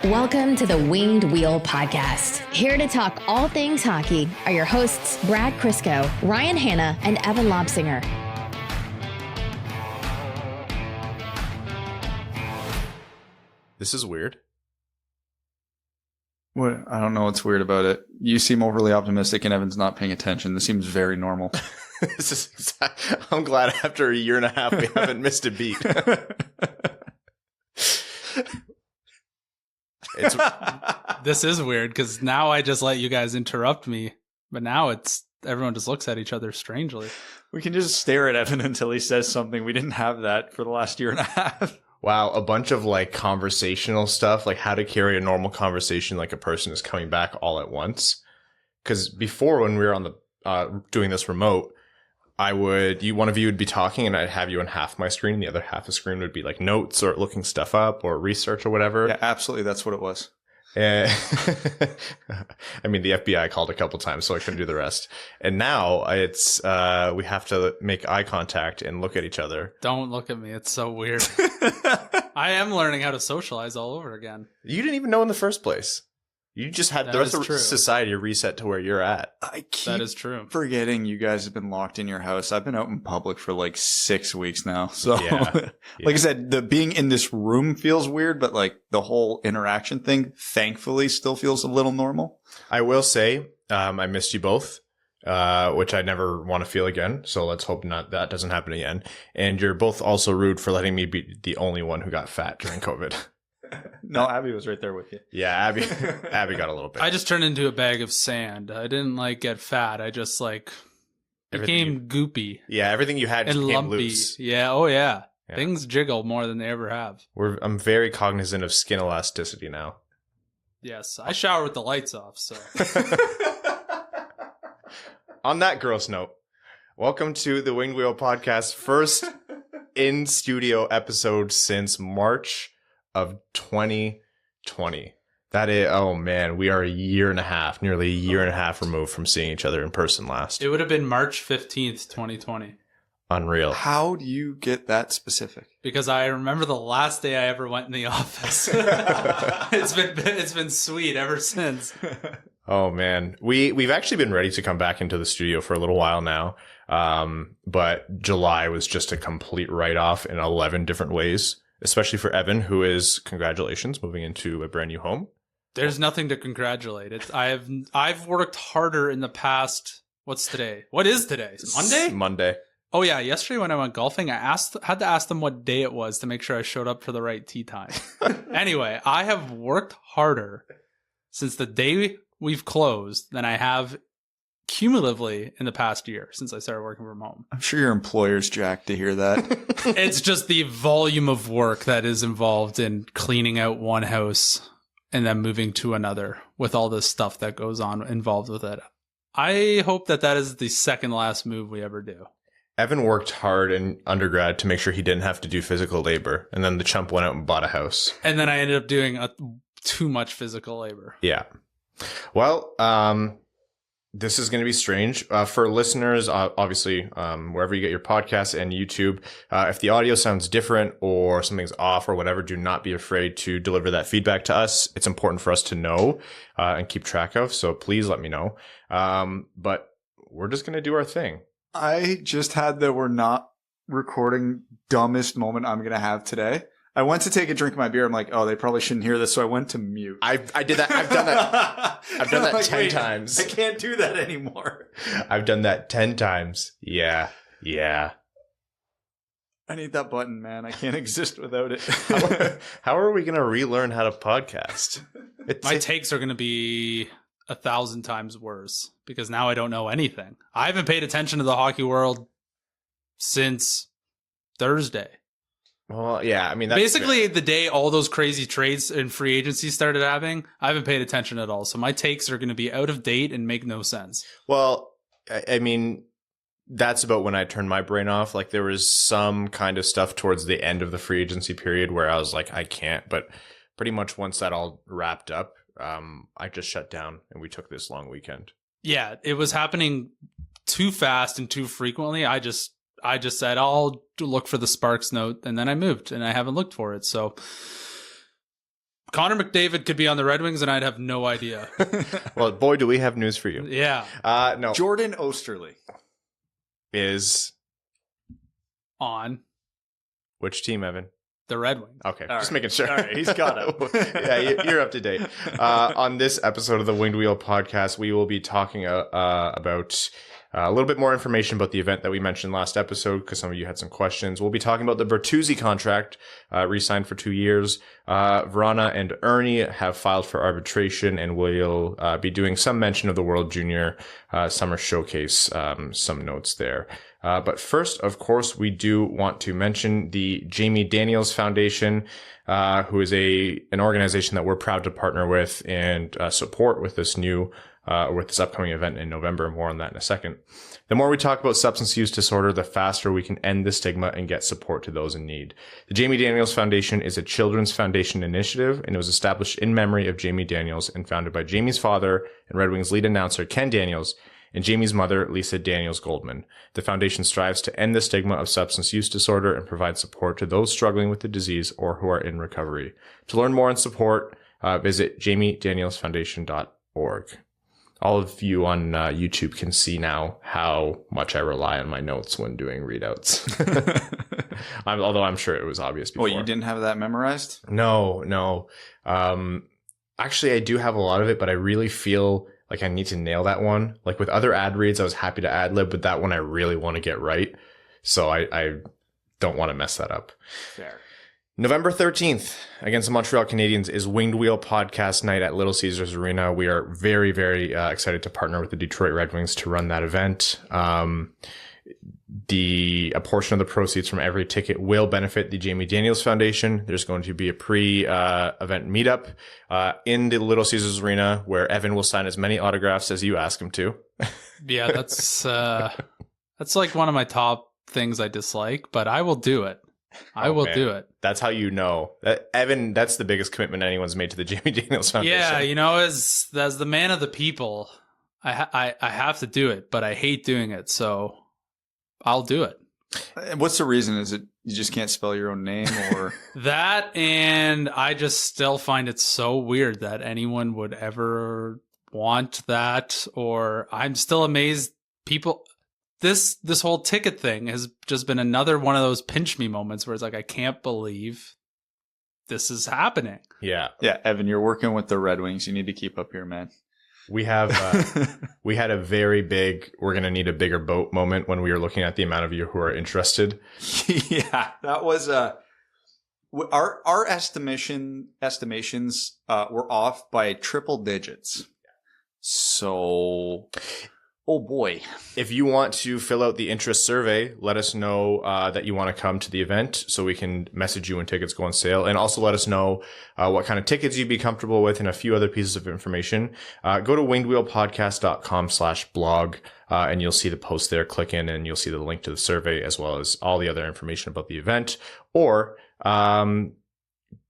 Welcome to the Winged Wheel Podcast. Here to talk all things hockey are your hosts, Brad Crisco, Ryan Hanna, and Evan Lobsinger. This is weird. What? I don't know what's weird about it. You seem overly optimistic and Evan's not paying attention. This seems very normal. I'm glad after a year and a half we haven't missed a beat. This is weird because now I just let you guys interrupt me, but now it's everyone just looks at each other strangely. We can just stare at Evan until he says something. We didn't have that for the last year and a half. Wow, a bunch of like conversational stuff, like how to carry a normal conversation like a person is coming back all at once. Because before, when we were on the doing this remote, one of you would be talking and I'd have you on half my screen, and the other half of the screen would be like notes or looking stuff up or research or whatever. Yeah, absolutely. That's what it was. I mean, the FBI called a couple times, so I couldn't do the rest. And now it's we have to make eye contact and look at each other. Don't look at me. It's so weird. I am learning how to socialize all over again. You didn't even know in the first place. You just had the rest of society reset to where you're at. I keep That is true. forgetting you guys have been locked in your house. I've been out in public for like 6 weeks now. So Yeah. like I said, the being in this room feels weird, but like the whole interaction thing, thankfully, still feels a little normal. I will say, I missed you both, which I never want to feel again. So let's hope that doesn't happen again. And you're both also rude for letting me be the only one who got fat during COVID. No, Abby was right there with you. Yeah, Abby got a little bit. I just turned into a bag of sand. I didn't like get fat. I just like became goopy. Yeah, everything you had and became lumpy. loose. Yeah, oh yeah. Yeah. Things jiggle more than they ever have. I'm very cognizant of skin elasticity now. Yes, I shower with the lights off, so. On that gross note, welcome to the Winged Wheel Podcast, first in-studio episode since March of 2020. That is, oh man, we are nearly a year and a half removed from seeing each other in person last. It would have been March 15th, 2020. Unreal. How do you get that specific? Because I remember the last day I ever went in the office. It's been sweet ever since. Oh man, we've actually been ready to come back into the studio for a little while now, but July was just a complete write-off in 11 different ways. Especially for Evan, who is, congratulations, moving into a brand new home. There's nothing to congratulate. I've worked harder in the past. What's today? What is today? Monday? Monday. Oh yeah, yesterday when I went golfing, I had to ask them what day it was to make sure I showed up for the right tee time. Anyway, I have worked harder since the day we've closed than I have cumulatively in the past year since I started working from home. I'm sure your employer's jacked to hear that. It's just the volume of work that is involved in cleaning out one house and then moving to another with all this stuff that goes on involved with it. I hope that is the second last move we ever do. Evan worked hard in undergrad to make sure he didn't have to do physical labor. And then the chump went out and bought a house. And then I ended up doing too much physical labor. Yeah. Well, this is going to be strange for listeners, obviously, wherever you get your podcasts and YouTube. If the audio sounds different or something's off or whatever, do not be afraid to deliver that feedback to us. It's important for us to know and keep track of. So please let me know. But we're just going to do our thing. I just had the we're not recording dumbest moment I'm going to have today. I went to take a drink of my beer. I'm like, oh, they probably shouldn't hear this. So I went to mute. I did that. I've done that. I've done that like, 10 times. I can't do that anymore. I've done that 10 times. Yeah. I need that button, man. I can't exist without it. How are we going to relearn how to podcast? My takes are going to be 1,000 times worse because now I don't know anything. I haven't paid attention to the hockey world since Thursday. Well, yeah, I mean, that's basically fair. The day all those crazy trades and free agency started happening, I haven't paid attention at all. So my takes are going to be out of date and make no sense. Well, I mean, that's about when I turned my brain off. Like there was some kind of stuff towards the end of the free agency period where I was like, I can't. But pretty much once that all wrapped up, I just shut down and we took this long weekend. Yeah, it was happening too fast and too frequently. I just said, I'll look for the Sparks note, and then I moved, and I haven't looked for it. So Connor McDavid could be on the Red Wings, and I'd have no idea. Well, boy, do we have news for you. Yeah. No. Jordan Osterley Is On which team, Evan? the Red Wings. Okay, All just right. making sure. All right, he's got it. Yeah, you're up to date. On this episode of the Winged Wheel podcast, we will be talking about a little bit more information about the event that we mentioned last episode, because some of you had some questions. We'll be talking about the Bertuzzi contract, re-signed for 2 years. Vrana and Ernie have filed for arbitration, and we'll be doing some mention of the World Junior Summer Showcase, some notes there. But first, of course, we do want to mention the Jamie Daniels Foundation, who is an organization that we're proud to partner with and support with this with this upcoming event in November. More on that in a second. The more we talk about substance use disorder, the faster we can end the stigma and get support to those in need. The Jamie Daniels Foundation is a children's foundation initiative, and it was established in memory of Jamie Daniels and founded by Jamie's father and Red Wings lead announcer Ken Daniels and Jamie's mother, Lisa Daniels Goldman. The foundation strives to end the stigma of substance use disorder and provide support to those struggling with the disease or who are in recovery. To learn more and support, visit jamiedanielsfoundation.org. All of you on YouTube can see now how much I rely on my notes when doing readouts. Although I'm sure it was obvious before. Well, you didn't have that memorized? No. Actually, I do have a lot of it, but I really feel like I need to nail that one. Like with other ad reads, I was happy to ad lib, but that one I really want to get right. So I don't want to mess that up. Fair. November 13th against the Montreal Canadiens is Winged Wheel podcast night at Little Caesars Arena. We are very, very excited to partner with the Detroit Red Wings to run that event. A portion of the proceeds from every ticket will benefit the Jamie Daniels Foundation. There's going to be a pre-event meetup in the Little Caesars Arena where Evan will sign as many autographs as you ask him to. Yeah, that's like one of my top things I dislike, but I will do it. I will do it. That's how you know. Evan, that's the biggest commitment anyone's made to the Jamie Daniels Foundation. Yeah, as the man of the people, I have to do it, but I hate doing it, so I'll do it. What's the reason? Is it you just can't spell your own name, or that? And I just still find it so weird that anyone would ever want that, or I'm still amazed people. This whole ticket thing has just been another one of those pinch me moments where it's like, I can't believe this is happening. Yeah. Yeah, Evan, you're working with the Red Wings. You need to keep up here, man. We have we had a very big we're going to need a bigger boat moment when we were looking at the amount of you who are interested. Yeah, that was our estimations were off by triple digits. So oh boy. If you want to fill out the interest survey, let us know that you want to come to the event so we can message you when tickets go on sale. And also let us know what kind of tickets you'd be comfortable with and a few other pieces of information. Go to wingedwheelpodcast.com/blog and you'll see the post there. Click in and you'll see the link to the survey as well as all the other information about the event. Or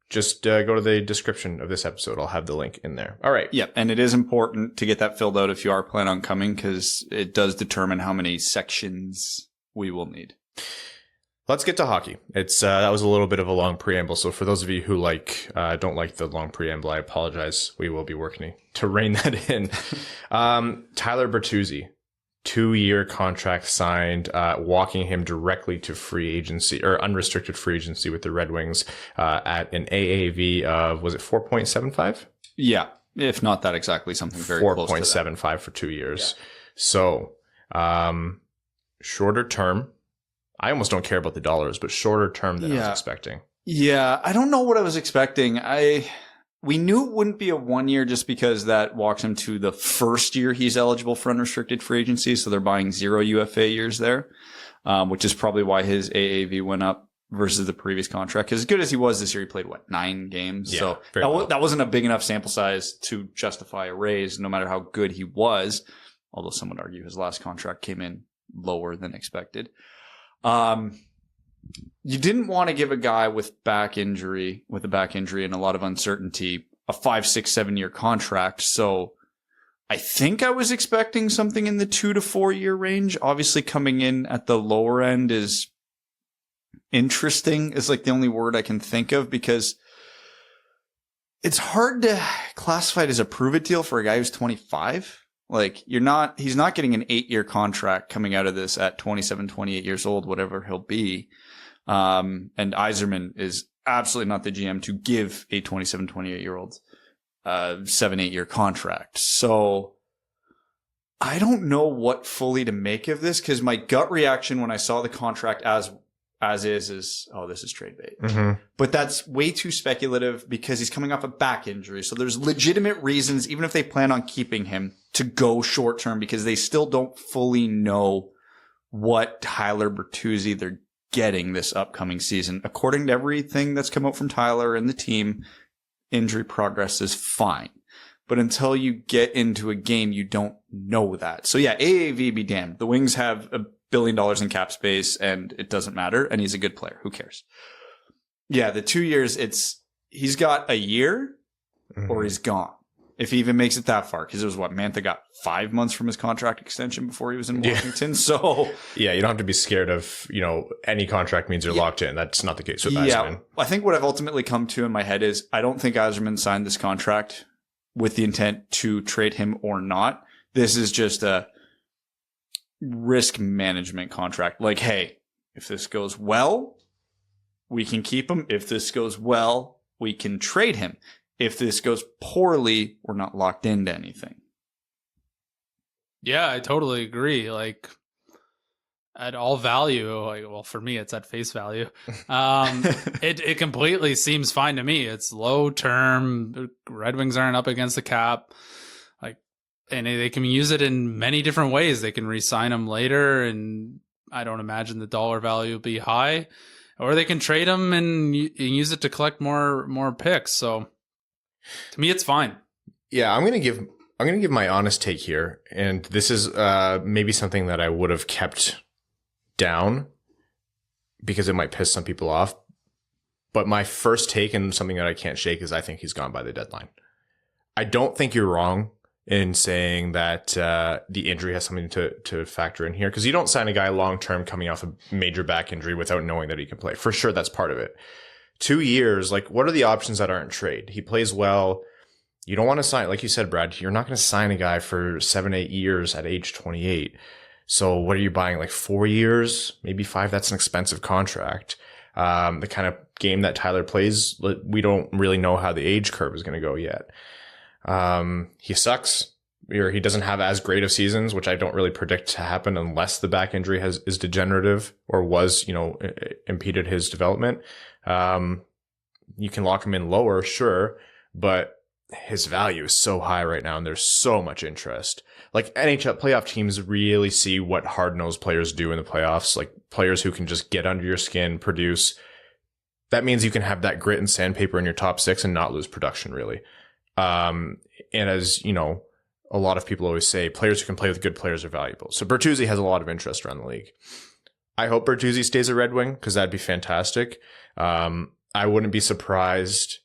just go to the description of this episode. I'll have the link in there. All right. Yep. And it is important to get that filled out if you are planning on coming, because it does determine how many sections we will need. Let's get to hockey. It's that was a little bit of a long preamble. So for those of you who don't like the long preamble, I apologize. We will be working to rein that in. Tyler Bertuzzi. 2-year contract signed, walking him directly to free agency or unrestricted free agency with the Red Wings at an AAV of, was it 4.75? Yeah, if not that exactly, something very close to that. 4.75 for 2 years. Yeah. So, shorter term. I almost don't care about the dollars, but shorter term than I was expecting. Yeah, I don't know what I was expecting. We knew it wouldn't be a 1 year just because that walks him to the first year he's eligible for unrestricted free agency. So they're buying 0 UFA years there, which is probably why his AAV went up versus the previous contract. Because as good as he was this year, he played, 9 games? Yeah, so that wasn't a big enough sample size to justify a raise, no matter how good he was. Although some would argue his last contract came in lower than expected. You didn't want to give a guy with a back injury and a lot of uncertainty a 5, 6, 7 year contract. So I think I was expecting something in the 2 to 4 year range. Obviously coming in at the lower end is interesting, is like the only word I can think of, because it's hard to classify it as a prove-it deal for a guy who's 25. Like, he's not getting an 8-year contract coming out of this at 27, 28 years old, whatever he'll be. And Yzerman is absolutely not the GM to give a 27, 28-year-old 7-8 year contract. So I don't know what fully to make of this, because my gut reaction when I saw the contract as is, oh, this is trade bait. Mm-hmm. But that's way too speculative because he's coming off a back injury. So there's legitimate reasons, even if they plan on keeping him, to go short term, because they still don't fully know what Tyler Bertuzzi they're getting this upcoming season. According to everything that's come out from Tyler and the team, injury progress is fine. But until you get into a game, you don't know that. So yeah, AAV be damned. The Wings have $1 billion in cap space and it doesn't matter. And he's a good player. Who cares? Yeah, the 2 years, he's got a year or he's gone. If he even makes it that far. Because it was Mantha got 5 months from his contract extension before he was in Washington. Yeah. So yeah, you don't have to be scared of, any contract means you're locked in. That's not the case with Yzerman. Yeah, I think what I've ultimately come to in my head is I don't think Yzerman signed this contract with the intent to trade him or not. This is just a risk management contract. Like, hey, if this goes well, we can keep him. If this goes well, we can trade him. If this goes poorly, we're not locked into anything. Yeah, I totally agree. Like, at all value, well, for me, it's at face value. It completely seems fine to me. It's low term. Red Wings aren't up against the cap. And they can use it in many different ways. They can re-sign him later, and I don't imagine the dollar value will be high. Or they can trade him and use it to collect more picks. So to me, it's fine. Yeah, I'm gonna give my honest take here, and this is maybe something that I would have kept down because it might piss some people off. But my first take, and something that I can't shake, is I think he's gone by the deadline. I don't think you're wrong in saying that the injury has something to factor in here, because you don't sign a guy long-term coming off a major back injury without knowing that he can play. For sure, that's part of it. 2 years, like, what are the options that aren't trade? He plays well. You don't want to sign, like you said, Brad, you're not going to sign a guy for 7-8 years at age 28. So what are you buying, like 4 years, maybe 5? That's an expensive contract. The kind of game that Tyler plays, we don't really know how the age curve is going to go yet. He sucks, or he doesn't have as great of seasons, which I don't really predict to happen unless the back injury is degenerative or was, impeded his development. You can lock him in lower, sure, but his value is so high right now, and there's so much interest. Like, NHL playoff teams really see what hard-nosed players do in the playoffs, like players who can just get under your skin, produce. That means you can have that grit and sandpaper in your top 6 and not lose production, really. And as you know, a lot of people always say, players who can play with good players are valuable. So Bertuzzi has a lot of interest around the league. I hope Bertuzzi stays a Red Wing, because that'd be fantastic. I wouldn't be surprised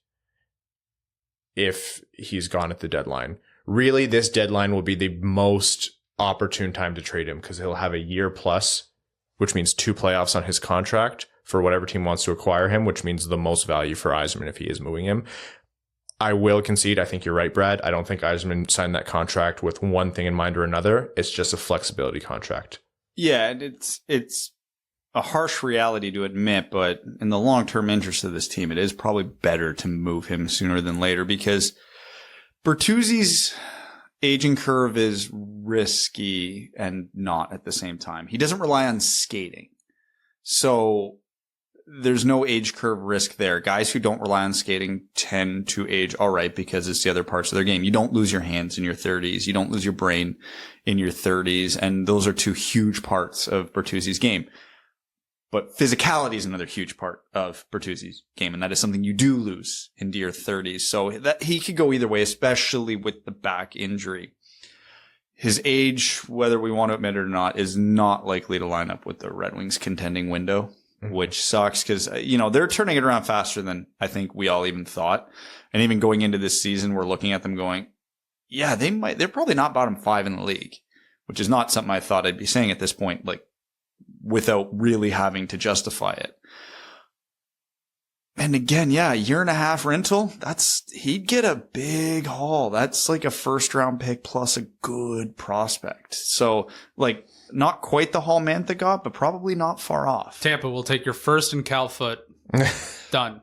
if he's gone at the deadline. Really, this deadline will be the most opportune time to trade him, because he'll have a year plus, which means 2 playoffs on his contract for whatever team wants to acquire him, which means the most value for Yzerman if he is moving him. I will concede, I think you're right, Brad. I don't think Yzerman signed that contract with one thing in mind or another. It's just a flexibility contract. Yeah, and it's a harsh reality to admit, but in the long-term interest of this team, it is probably better to move him sooner than later, because Bertuzzi's aging curve is risky and not at the same time. He doesn't rely on skating. So there's no age curve risk there. Guys who don't rely on skating tend to age all right because it's the other parts of their game. You don't lose your hands in your 30s. You don't lose your brain in your 30s. And those are 2 huge parts of Bertuzzi's game. But physicality is another huge part of Bertuzzi's game. And that is something you do lose into your 30s. So that he could go either way, especially with the back injury. His age, whether we want to admit it or not, is not likely to line up with the Red Wings contending window. Which sucks because, they're turning it around faster than I think we all even thought. And even going into this season, we're looking at them going, yeah, they're probably not bottom 5 in the league, which is not something I thought I'd be saying at this point, like, without really having to justify it. And again, yeah, 1.5 year rental. He'd get a big haul. That's like a first round pick plus a good prospect. So like not quite the haul Mantha got, but probably not far off. Tampa will take your first and Cal Foot. Done.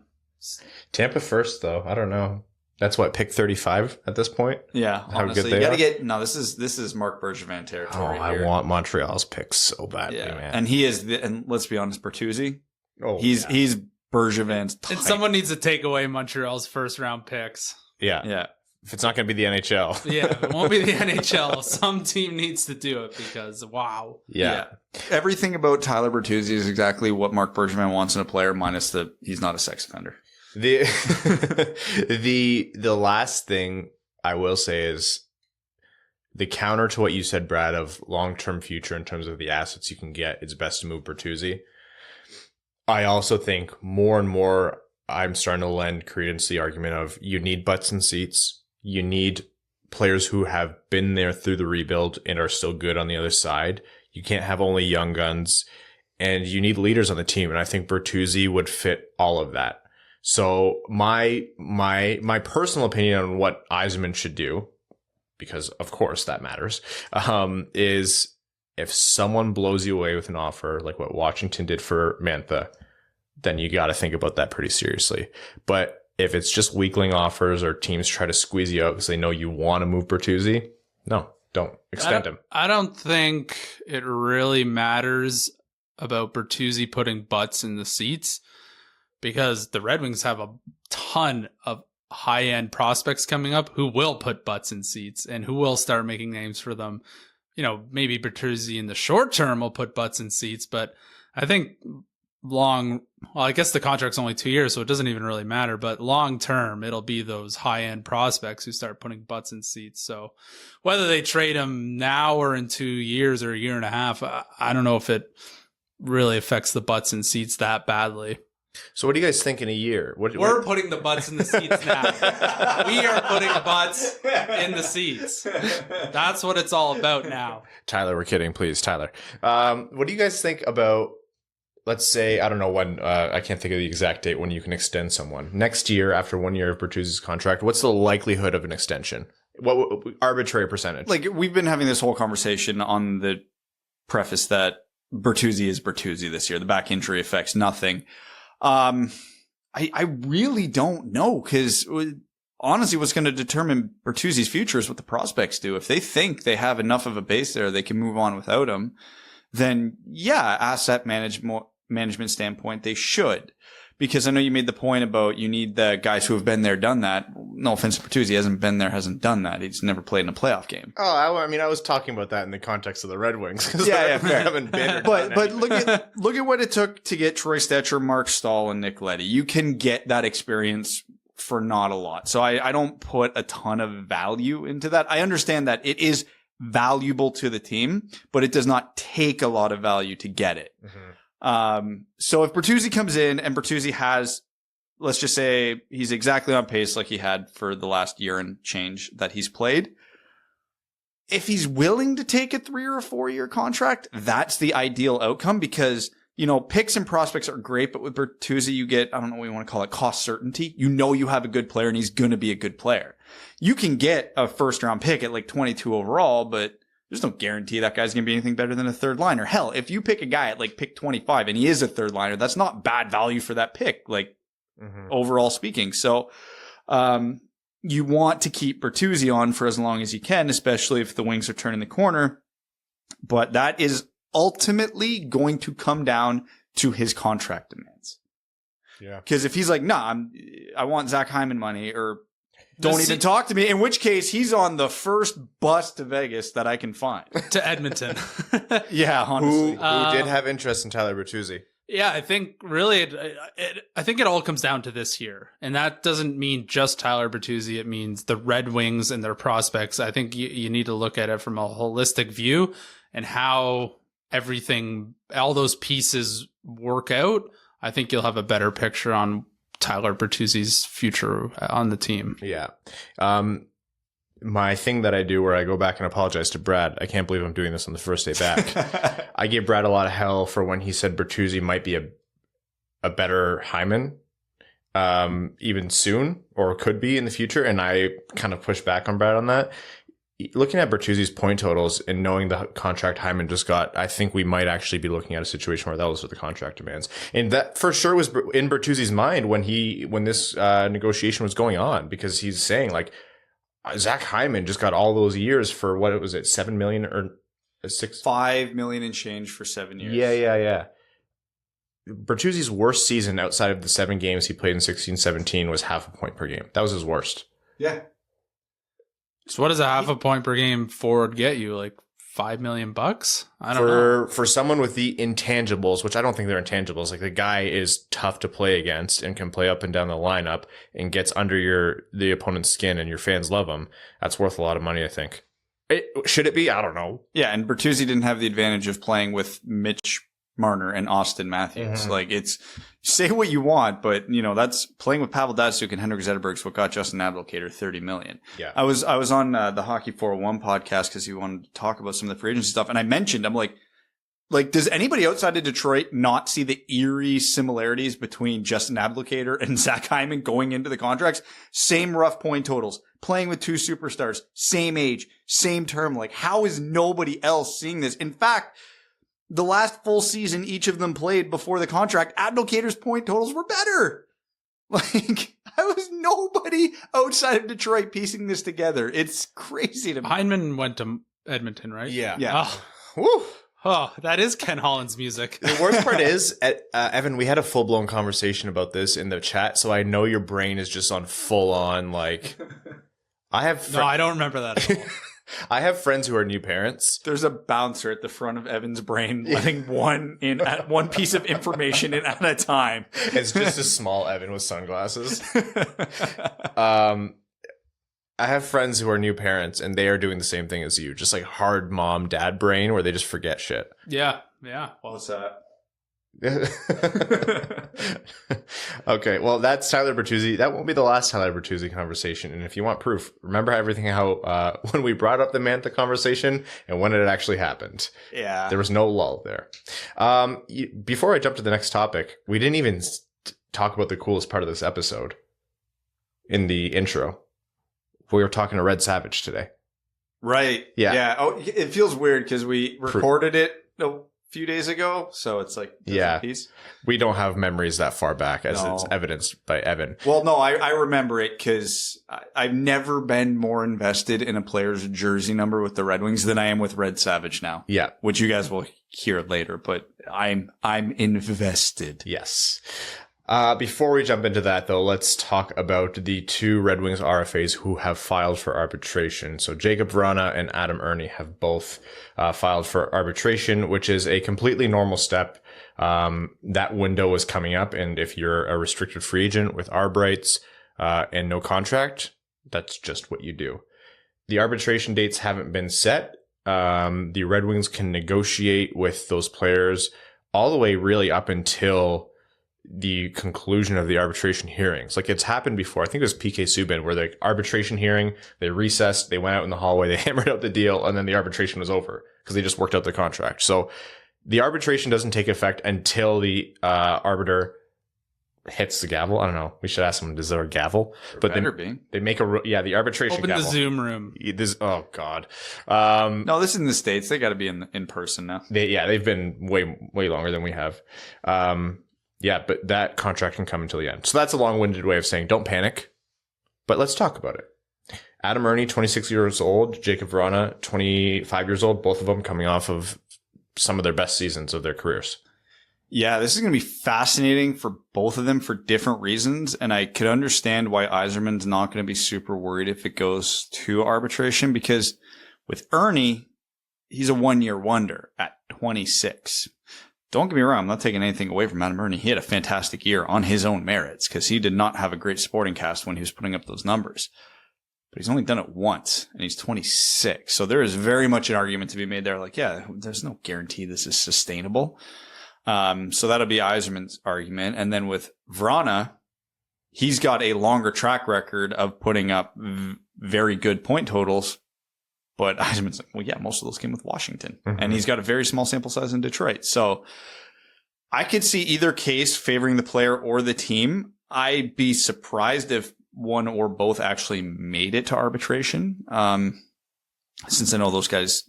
Tampa first, though. I don't know. That's what, pick 35 at this point? Yeah, How honestly, good they you gotta are? get this is Mark Bergevin Oh, territory. I here. want Montreal's pick so badly, Yeah, man. and he is. And let's be honest, Bertuzzi. Oh, He's Bergevin's type. And someone needs to take away Montreal's first round picks. yeah. Yeah. If it's not going to be the NHL. Yeah, it won't be the NHL. Some team needs to do it because, wow. Yeah. Everything about Tyler Bertuzzi is exactly what Mark Bergevin wants in a player, minus he's not a sex offender. The the last thing I will say is the counter to what you said, Brad, of long-term future in terms of the assets you can get, it's best to move Bertuzzi. I also think more and more I'm starting to lend credence to the argument of you need butts in seats. You need players who have been there through the rebuild and are still good on the other side. You can't have only young guns, and you need leaders on the team. And I think Bertuzzi would fit all of that. So my personal opinion on what Yzerman should do, because of course that matters, is if someone blows you away with an offer like what Washington did for Mantha, then you got to think about that pretty seriously. But if it's just weakling offers or teams try to squeeze you out because they know you want to move Bertuzzi, no, don't extend him. I don't think it really matters about Bertuzzi putting butts in the seats because the Red Wings have a ton of high-end prospects coming up who will put butts in seats and who will start making names for them. You know, maybe Bertuzzi in the short term will put butts in seats, but I think I guess the contract's only 2 years, so it doesn't even really matter. But long term, it'll be those high end prospects who start putting butts in seats. So whether they trade him now or in 2 years or 1.5 years, I don't know if it really affects the butts in seats that badly. So what do you guys think in a year? We're putting the butts in the seats now. We are putting butts in the seats. That's what it's all about now. Tyler, we're kidding. Please, Tyler. What do you guys think about, let's say, I don't know when, I can't think of the exact date when you can extend someone. Next year, after 1 year of Bertuzzi's contract, what's the likelihood of an extension? What arbitrary percentage? Like, we've been having this whole conversation on the preface that Bertuzzi is Bertuzzi this year. The back injury affects nothing. I really don't know, because honestly, what's going to determine Bertuzzi's future is what the prospects do. If they think they have enough of a base there, they can move on without him, then yeah, asset management standpoint, they should. Because I know you made the point about you need the guys who have been there, done that. No offense to Bertuzzi, hasn't been there, hasn't done that. He's never played in a playoff game. Oh, I mean, I was talking about that in the context of the Red Wings. Yeah, they haven't been. But look at what it took to get Troy Stecher, Mark Stahl, and Nick Leddy. You can get that experience for not a lot. So I don't put a ton of value into that. I understand that it is valuable to the team, but it does not take a lot of value to get it. Mm-hmm. So if Bertuzzi comes in and Bertuzzi has, let's just say he's exactly on pace like he had for the last year and change that he's played. If he's willing to take a 3 or 4 year contract, that's the ideal outcome, because, you know, picks and prospects are great, but with Bertuzzi, you get, I don't know what you want to call it, cost certainty. You know, you have a good player and he's going to be a good player. You can get a first round pick at like 22 overall, but there's no guarantee that guy's going to be anything better than a third liner. Hell, if you pick a guy at like pick 25 and he is a third liner, that's not bad value for that pick, like overall speaking. So, you want to keep Bertuzzi on for as long as you can, especially if the Wings are turning the corner. But that is ultimately going to come down to his contract demands. Yeah. Because if he's like, nah, I want Zach Hyman money, or don't even talk to me, in which case he's on the first bus to Vegas that I can find. To Edmonton. Yeah, honestly. Who did have interest in Tyler Bertuzzi? Yeah, I think really, I think it all comes down to this year. And that doesn't mean just Tyler Bertuzzi. It means the Red Wings and their prospects. I think you need to look at it from a holistic view and how everything, all those pieces work out. I think you'll have a better picture on Tyler Bertuzzi's future on the team. Yeah. My thing that I do where I go back and apologize to Brad, I can't believe I'm doing this on the first day back. I gave Brad a lot of hell for when he said Bertuzzi might be a better Hyman. even soon, or could be in the future. And I kind of push back on Brad on that. Looking at Bertuzzi's point totals and knowing the contract Hyman just got, I think we might actually be looking at a situation where that was what the contract demands. And that for sure was in Bertuzzi's mind when this negotiation was going on, because he's saying like, Zach Hyman just got all those years for what was it, 7 million or 5 million and change for 7 years. Yeah. Bertuzzi's worst season outside of the 7 games he played in 16-17 was half a point per game. That was his worst. Yeah. So what does a half a point per game forward get you? Like $5 million? I don't know. For someone with the intangibles, which I don't think they're intangibles, like the guy is tough to play against and can play up and down the lineup and gets under the opponent's skin and your fans love him. That's worth a lot of money, I think. Should it be? I don't know. Yeah, and Bertuzzi didn't have the advantage of playing with Mitch Marner and Austin Matthews. Mm-hmm. Like, it's, say what you want, but that's playing with Pavel Datsyuk and Henrik Zetterberg's what got Justin Abdelkader $30 million. Yeah. I was on the Hockey 401 podcast because he wanted to talk about some of the free agency stuff, and I mentioned, I'm like, does anybody outside of Detroit not see the eerie similarities between Justin Abdelkader and Zach Hyman going into the contracts? Same rough point totals, playing with 2 superstars, same age, same term. Like, how is nobody else seeing this? In fact, the last full season each of them played before the contract, Abdelkader's point totals were better. Like, I was nobody outside of Detroit piecing this together. It's crazy to me. Hyman went to Edmonton, right? Yeah. Oh, Woo. that is Ken Holland's music. The worst part is, Evan, we had a full-blown conversation about this in the chat, so I know your brain is just on full-on, like... I don't remember that at all. I have friends who are new parents. There's a bouncer at the front of Evan's brain letting one piece of information in at a time. It's just a small Evan with sunglasses. I have friends who are new parents, and they are doing the same thing as you. Just like hard mom, dad brain, where they just forget shit. Yeah. Well, What's that? Okay, well, that's Tyler Bertuzzi. That won't be the last Tyler Bertuzzi conversation. And if you want proof, remember everything how when we brought up the Mantha conversation and when it actually happened. Yeah. There was no lull there. Before I jump to the next topic, we didn't even talk about the coolest part of this episode in the intro. We were talking to Red Savage today. Right. Yeah. Oh, it feels weird because we recorded it a few days ago, so it's like yeah. Piece. We don't have memories that far back, as it's evidenced by Evan. Well, no, I remember it because I've never been more invested in a player's jersey number with the Red Wings than I am with Red Savage now. Yeah, which you guys will hear later, but I'm invested. Yes. Before we jump into that, though, let's talk about the 2 Red Wings RFAs who have filed for arbitration. So Jacob Vrana and Adam Ernie have both filed for arbitration, which is a completely normal step. That window is coming up, and if you're a restricted free agent with arb rights and no contract, that's just what you do. The arbitration dates haven't been set. The Red Wings can negotiate with those players all the way really up until the conclusion of the arbitration hearings. Like, it's happened before. I think it was PK Subban where the arbitration hearing, they recessed, they went out in the hallway, they hammered out the deal, and then the arbitration was over because they just worked out the contract. So the arbitration doesn't take effect until the arbiter hits the gavel. I don't know. We should ask someone, is there a gavel? But they make the arbitration Open gavel. the Zoom room. Oh God. No, this is in the States. They got to be in person now. They've been way longer than we have. Yeah, but that contract can come until the end. So that's a long-winded way of saying don't panic, but let's talk about it. Adam Ernie, 26 years old. Jacob Vrana, 25 years old. Both of them coming off of some of their best seasons of their careers. Yeah, this is going to be fascinating for both of them for different reasons. And I could understand why Yzerman's not going to be super worried if it goes to arbitration, because with Ernie, he's a one-year wonder at 26. Don't get me wrong, I'm not taking anything away from Adam Ernie. He had a fantastic year on his own merits because he did not have a great supporting cast when he was putting up those numbers. But he's only done it once, and he's 26. So there is very much an argument to be made there. Like, yeah, there's no guarantee this is sustainable. So that'll be Yzerman's argument. And then with Vrana, he's got a longer track record of putting up very good point totals. But Yzerman's like, well, yeah, most of those came with Washington. Mm-hmm. And he's got a very small sample size in Detroit. So I could see either case favoring the player or the team. I'd be surprised if one or both actually made it to arbitration. Since I know those guys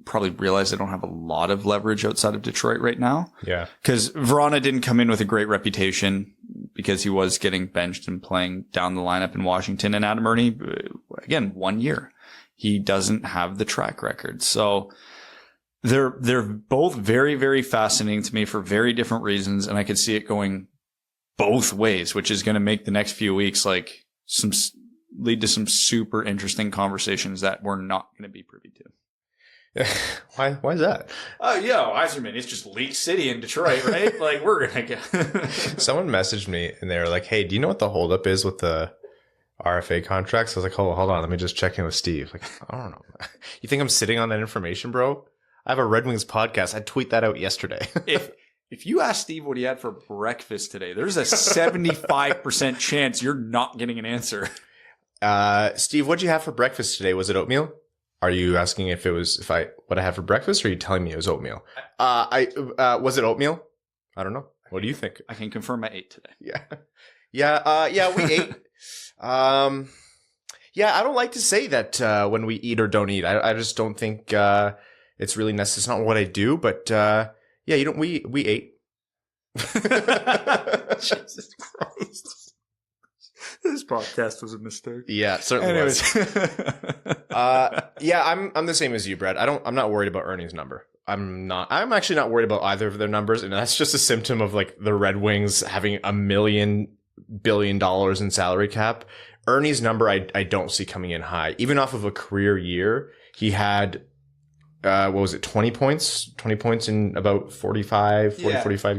probably realize they don't have a lot of leverage outside of Detroit right now. Yeah. Because Vrana didn't come in with a great reputation because he was getting benched and playing down the lineup in Washington. And Adam Ernie, again, 1 year. He doesn't have the track record. So they're both very, very fascinating to me for very different reasons. And I could see it going both ways, which is going to make the next few weeks like lead to some super interesting conversations that we're not going to be privy to. Why is that? Oh, Yzerman, it's just Leak City in Detroit, right? Like, we're going to get... Someone messaged me and they were like, hey, do you know what the holdup is with the RFA contracts? I was like, hold on, let me just check in with Steve. Like, I don't know. You think I'm sitting on that information, bro? I have a Red Wings podcast. I tweet that out yesterday. If you ask Steve what he had for breakfast today, there's a 75% chance you're not getting an answer. Steve, what'd you have for breakfast today? Was it oatmeal? Are you asking what I had for breakfast, or are you telling me it was oatmeal? Was it oatmeal? I don't know. What do you think? I can confirm I ate today. Yeah, we ate. I don't like to say that when we eat or don't eat. I just don't think it's really necessary. It's not what I do, but we ate. Jesus Christ. This podcast was a mistake. Yeah, it certainly was. I'm the same as you, Brad. I'm not worried about Ernie's number. I'm actually not worried about either of their numbers, and that's just a symptom of like the Red Wings having $1 billion in salary cap. Ernie's number I don't see coming in high. Even off of a career year, he had 20 points? 20 points in about 45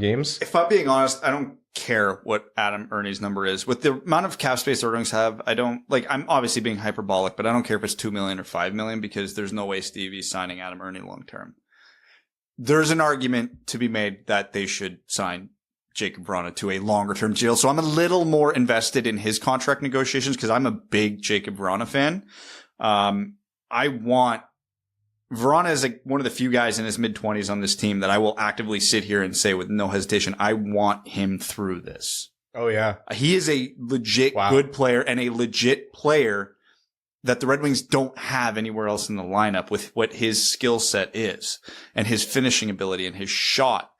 games. If I'm being honest, I don't care what Adam Ernie's number is. With the amount of cap space the Red Wings have, I'm obviously being hyperbolic, but I don't care if it's $2 million or $5 million because there's no way Stevie's signing Adam Ernie long term. There's an argument to be made that they should sign Jacob Vrana to a longer term deal. So I'm a little more invested in his contract negotiations because I'm a big Jacob Vrana fan. Vrana is one of the few guys in his mid-20s on this team that I will actively sit here and say with no hesitation, I want him through this. Oh, yeah. He is a legit good player and a legit player that the Red Wings don't have anywhere else in the lineup with what his skill set is and his finishing ability and his shot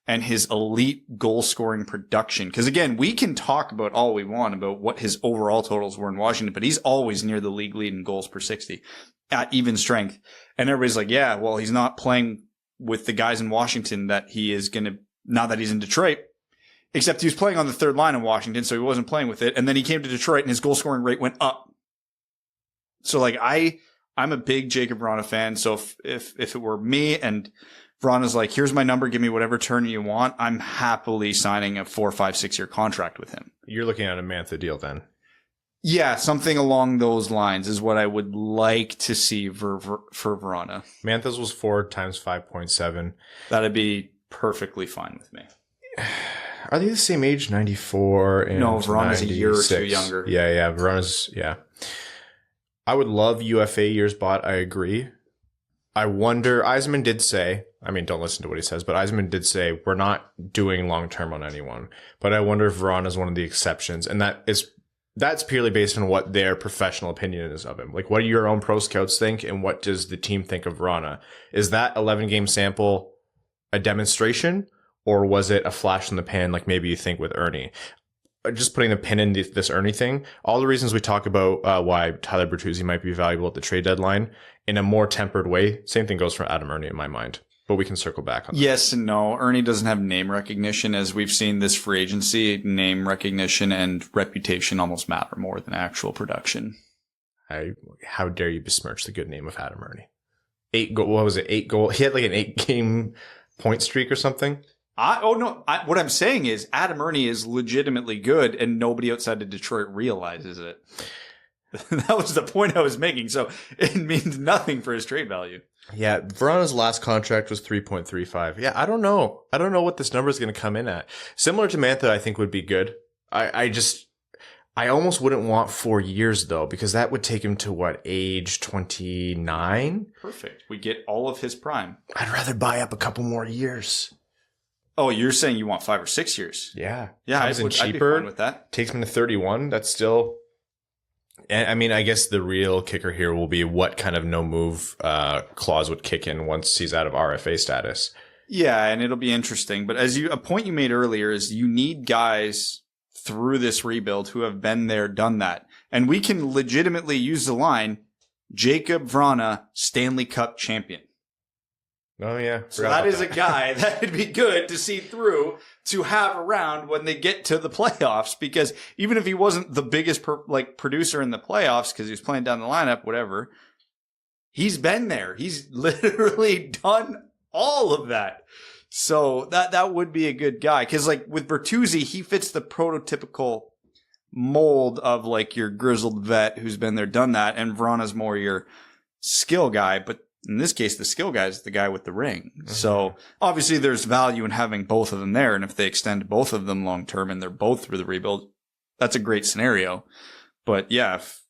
and his elite goal-scoring production. Because, again, we can talk about all we want about what his overall totals were in Washington, but he's always near the league lead in goals per 60 at even strength. And everybody's like, yeah, well, he's not playing with the guys in Washington that he is going to, now that he's in Detroit, except he was playing on the third line in Washington, so he wasn't playing with it. And then he came to Detroit and his goal-scoring rate went up. So, I'm a big Jacob Vrana fan. So if it were me and Vrana's like, here's my number, give me whatever turn you want, I'm happily signing a 4, 5, 6 year contract with him. You're looking at a Mantha deal then. Yeah, something along those lines is what I would like to see for Vrana. Mantha's was 4 times 5.7. That'd be perfectly fine with me. Are they the same age? 94 and no, Vrana's 96. a year or two younger. Yeah. Vrana's, yeah. I would love UFA years bought. I agree. I wonder, Yzerman did say, don't listen to what he says, but Yzerman did say, we're not doing long-term on anyone. But I wonder if Vrana is one of the exceptions. And that's purely based on what their professional opinion is of him. Like, what do your own pro scouts think, and what does the team think of Vrana? Is that 11-game sample a demonstration, or was it a flash in the pan like maybe you think with Ernie? Just putting a pin in this Ernie thing, all the reasons we talk about why Tyler Bertuzzi might be valuable at the trade deadline in a more tempered way, same thing goes for Adam Ernie in my mind. But we can circle back on that. Yes and no. Ernie doesn't have name recognition. As we've seen this free agency, name recognition and reputation almost matter more than actual production. How dare you besmirch the good name of Adam Ernie? 8 goal. He had like an 8-game point streak or something. What I'm saying is Adam Ernie is legitimately good and nobody outside of Detroit realizes it. That was the point I was making. So it means nothing for his trade value. Yeah. Vrana's last contract was 3.35. Yeah. I don't know what this number is going to come in at. Similar to Mantha, I think would be good. I almost wouldn't want 4 years though, because that would take him to age 29? Perfect. We get all of his prime. I'd rather buy up a couple more years. Oh, you're saying you want 5 or 6 years? Yeah. Yeah, Comes in I'd be cheaper. fine with that. Takes him to 31. That's still... And I mean, I guess the real kicker here will be what kind of no-move clause would kick in once he's out of RFA status. Yeah, and it'll be interesting. But a point you made earlier is you need guys through this rebuild who have been there, done that. And we can legitimately use the line, Jacob Vrana, Stanley Cup champion. Oh, yeah. So that is a guy that would be good to see through to have around when they get to the playoffs, because even if he wasn't the biggest producer in the playoffs because he was playing down the lineup, whatever, he's been there. He's literally done all of that. So that would be a good guy, because like with Bertuzzi, he fits the prototypical mold of like your grizzled vet who's been there, done that, and Vrana's more your skill guy, but in this case, the skill guy is the guy with the ring. Mm-hmm. So obviously there's value in having both of them there. And if they extend both of them long term and they're both through the rebuild, that's a great scenario. But yeah, if,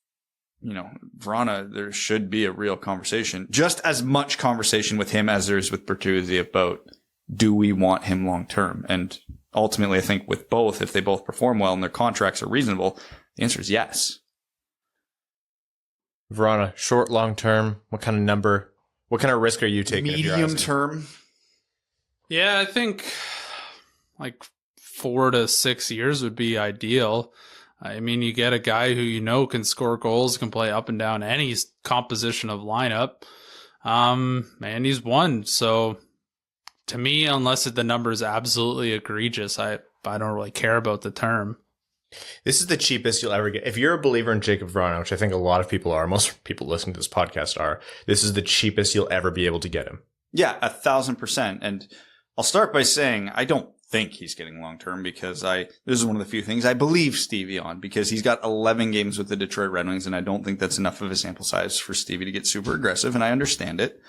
Vrana, there should be a real conversation, just as much conversation with him as there is with Bertuzzi about, do we want him long term? And ultimately, I think with both, if they both perform well and their contracts are reasonable, the answer is yes. Vrana, short, long term, what kind of number? What kind of risk are you taking? Medium term. Yeah, I think like 4 to 6 years would be ideal. I mean, you get a guy who can score goals, can play up and down any composition of lineup, and he's won. So to me, unless the number is absolutely egregious, I don't really care about the term. This is the cheapest you'll ever get. If you're a believer in Jacob Vrana, which I think a lot of people are, most people listening to this podcast are, this is the cheapest you'll ever be able to get him. Yeah, 1,000%. And I'll start by saying I don't think he's getting long-term, because this is one of the few things I believe Stevie on, because he's got 11 games with the Detroit Red Wings, and I don't think that's enough of a sample size for Stevie to get super aggressive, and I understand it.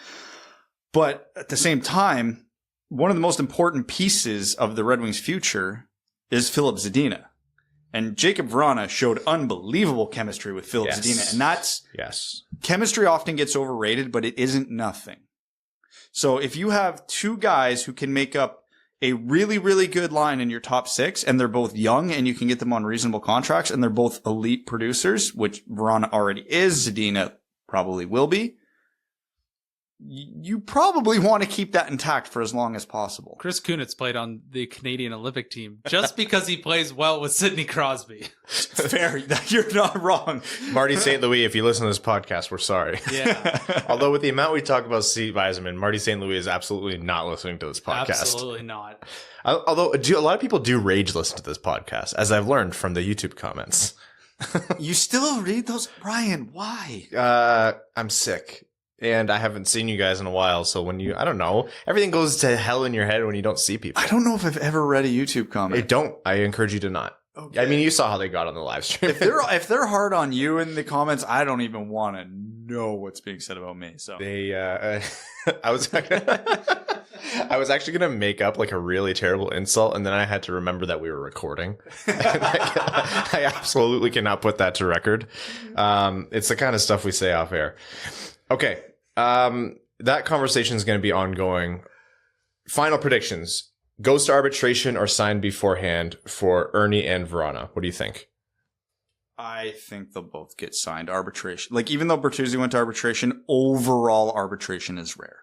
But at the same time, one of the most important pieces of the Red Wings' future is Filip Zadina. And Jacob Vrana showed unbelievable chemistry with Filip Zadina. And that's... Yes. Chemistry often gets overrated, but it isn't nothing. So if you have two guys who can make up a really, really good line in your top 6, and they're both young and you can get them on reasonable contracts, and they're both elite producers, which Vrana already is, Zadina probably will be, you probably want to keep that intact for as long as possible. Chris Kunitz played on the Canadian Olympic team just because he plays well with Sidney Crosby. Fair. You're not wrong. Marty St. Louis, if you listen to this podcast, we're sorry. Yeah. Although with the amount we talk about Steve Yzerman, Marty St. Louis is absolutely not listening to this podcast. Absolutely not. Although a lot of people do rage listen to this podcast, as I've learned from the YouTube comments. You still read those? Ryan, why? I'm sick. And I haven't seen you guys in a while, so I don't know. Everything goes to hell in your head when you don't see people. I don't know if I've ever read a YouTube comment. I encourage you to not. Okay. I mean, you saw how they got on the live stream. If they're hard on you in the comments, I don't even want to know what's being said about me. So I was actually gonna make up like a really terrible insult, and then I had to remember that we were recording. I absolutely cannot put that to record. It's the kind of stuff we say off air. Okay. That conversation is going to be ongoing. Final predictions. Goes to arbitration or signed beforehand for Ernie and Vrana. What do you think? I think they'll both get signed. Arbitration. Like, even though Bertuzzi went to arbitration, overall arbitration is rare.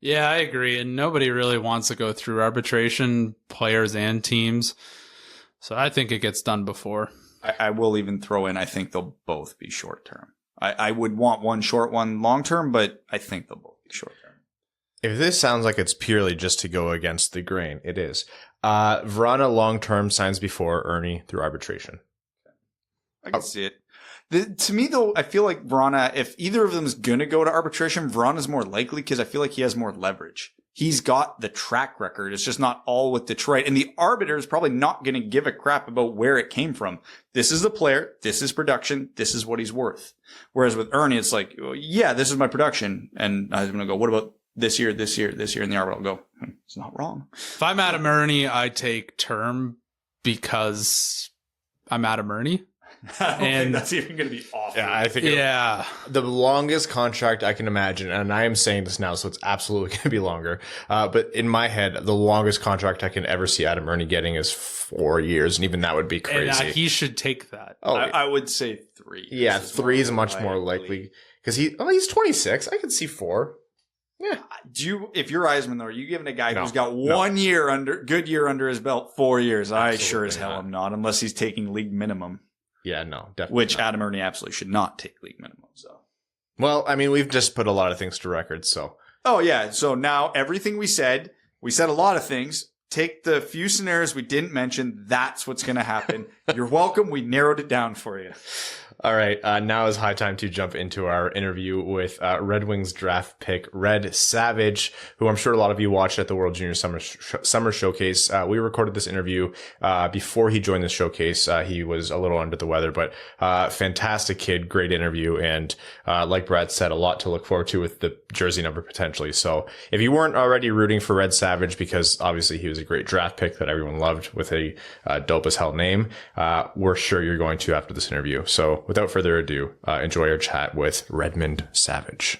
Yeah, I agree. And nobody really wants to go through arbitration, players and teams. So I think it gets done before. I will even throw in, I think they'll both be short term. I would want one short, one long term, but I think they'll both be short term. If this sounds like it's purely just to go against the grain, it is. Vrana long term signs before Ernie through arbitration. I can see it. To me, though, I feel like Vrana, if either of them is going to go to arbitration, Vrana's more likely because I feel like he has more leverage. He's got the track record. It's just not all with Detroit. And the arbiter is probably not going to give a crap about where it came from. This is the player. This is production. This is what he's worth. Whereas with Ernie, it's like, yeah, this is my production. And I'm going to go, what about this year, this year, this year? And the arbiter will go, it's not wrong. If I'm Adam Ernie, I take term because I'm Adam Ernie. I don't think And that's even going to be awful. Yeah, I think the longest contract I can imagine, and I am saying this now, so it's absolutely going to be longer. But in my head, the longest contract I can ever see Adam Ernie getting is 4 years, and even that would be crazy. And he should take that. Oh, I would say 3. yeah, 3 is much more likely because he's 26. I could see 4. Yeah. If you're Yzerman, though, are you giving a guy who's got No. 1 year good year under his belt 4 years? I Absolutely sure as hell not. am not, unless he's taking league minimum, Yeah, no, definitely. which not. Adam Ernie absolutely should not take league minimum. So. Well, I mean, we've just put a lot of things to record, so. Oh yeah. So now everything we said a lot of things. Take the few scenarios we didn't mention. That's what's going to happen. You're welcome. We narrowed it down for you. All right, now is high time to jump into our interview with Red Wings draft pick Red Savage, who I'm sure a lot of you watched at the World Junior Summer Showcase. We recorded this interview before he joined the showcase. He was a little under the weather, but fantastic kid, great interview, and like Brad said, a lot to look forward to with the jersey number potentially. So if you weren't already rooting for Red Savage, because obviously he was a great draft pick that everyone loved with a dope as hell name, we're sure you're going to after this interview. So without further ado, enjoy our chat with Redmond Savage.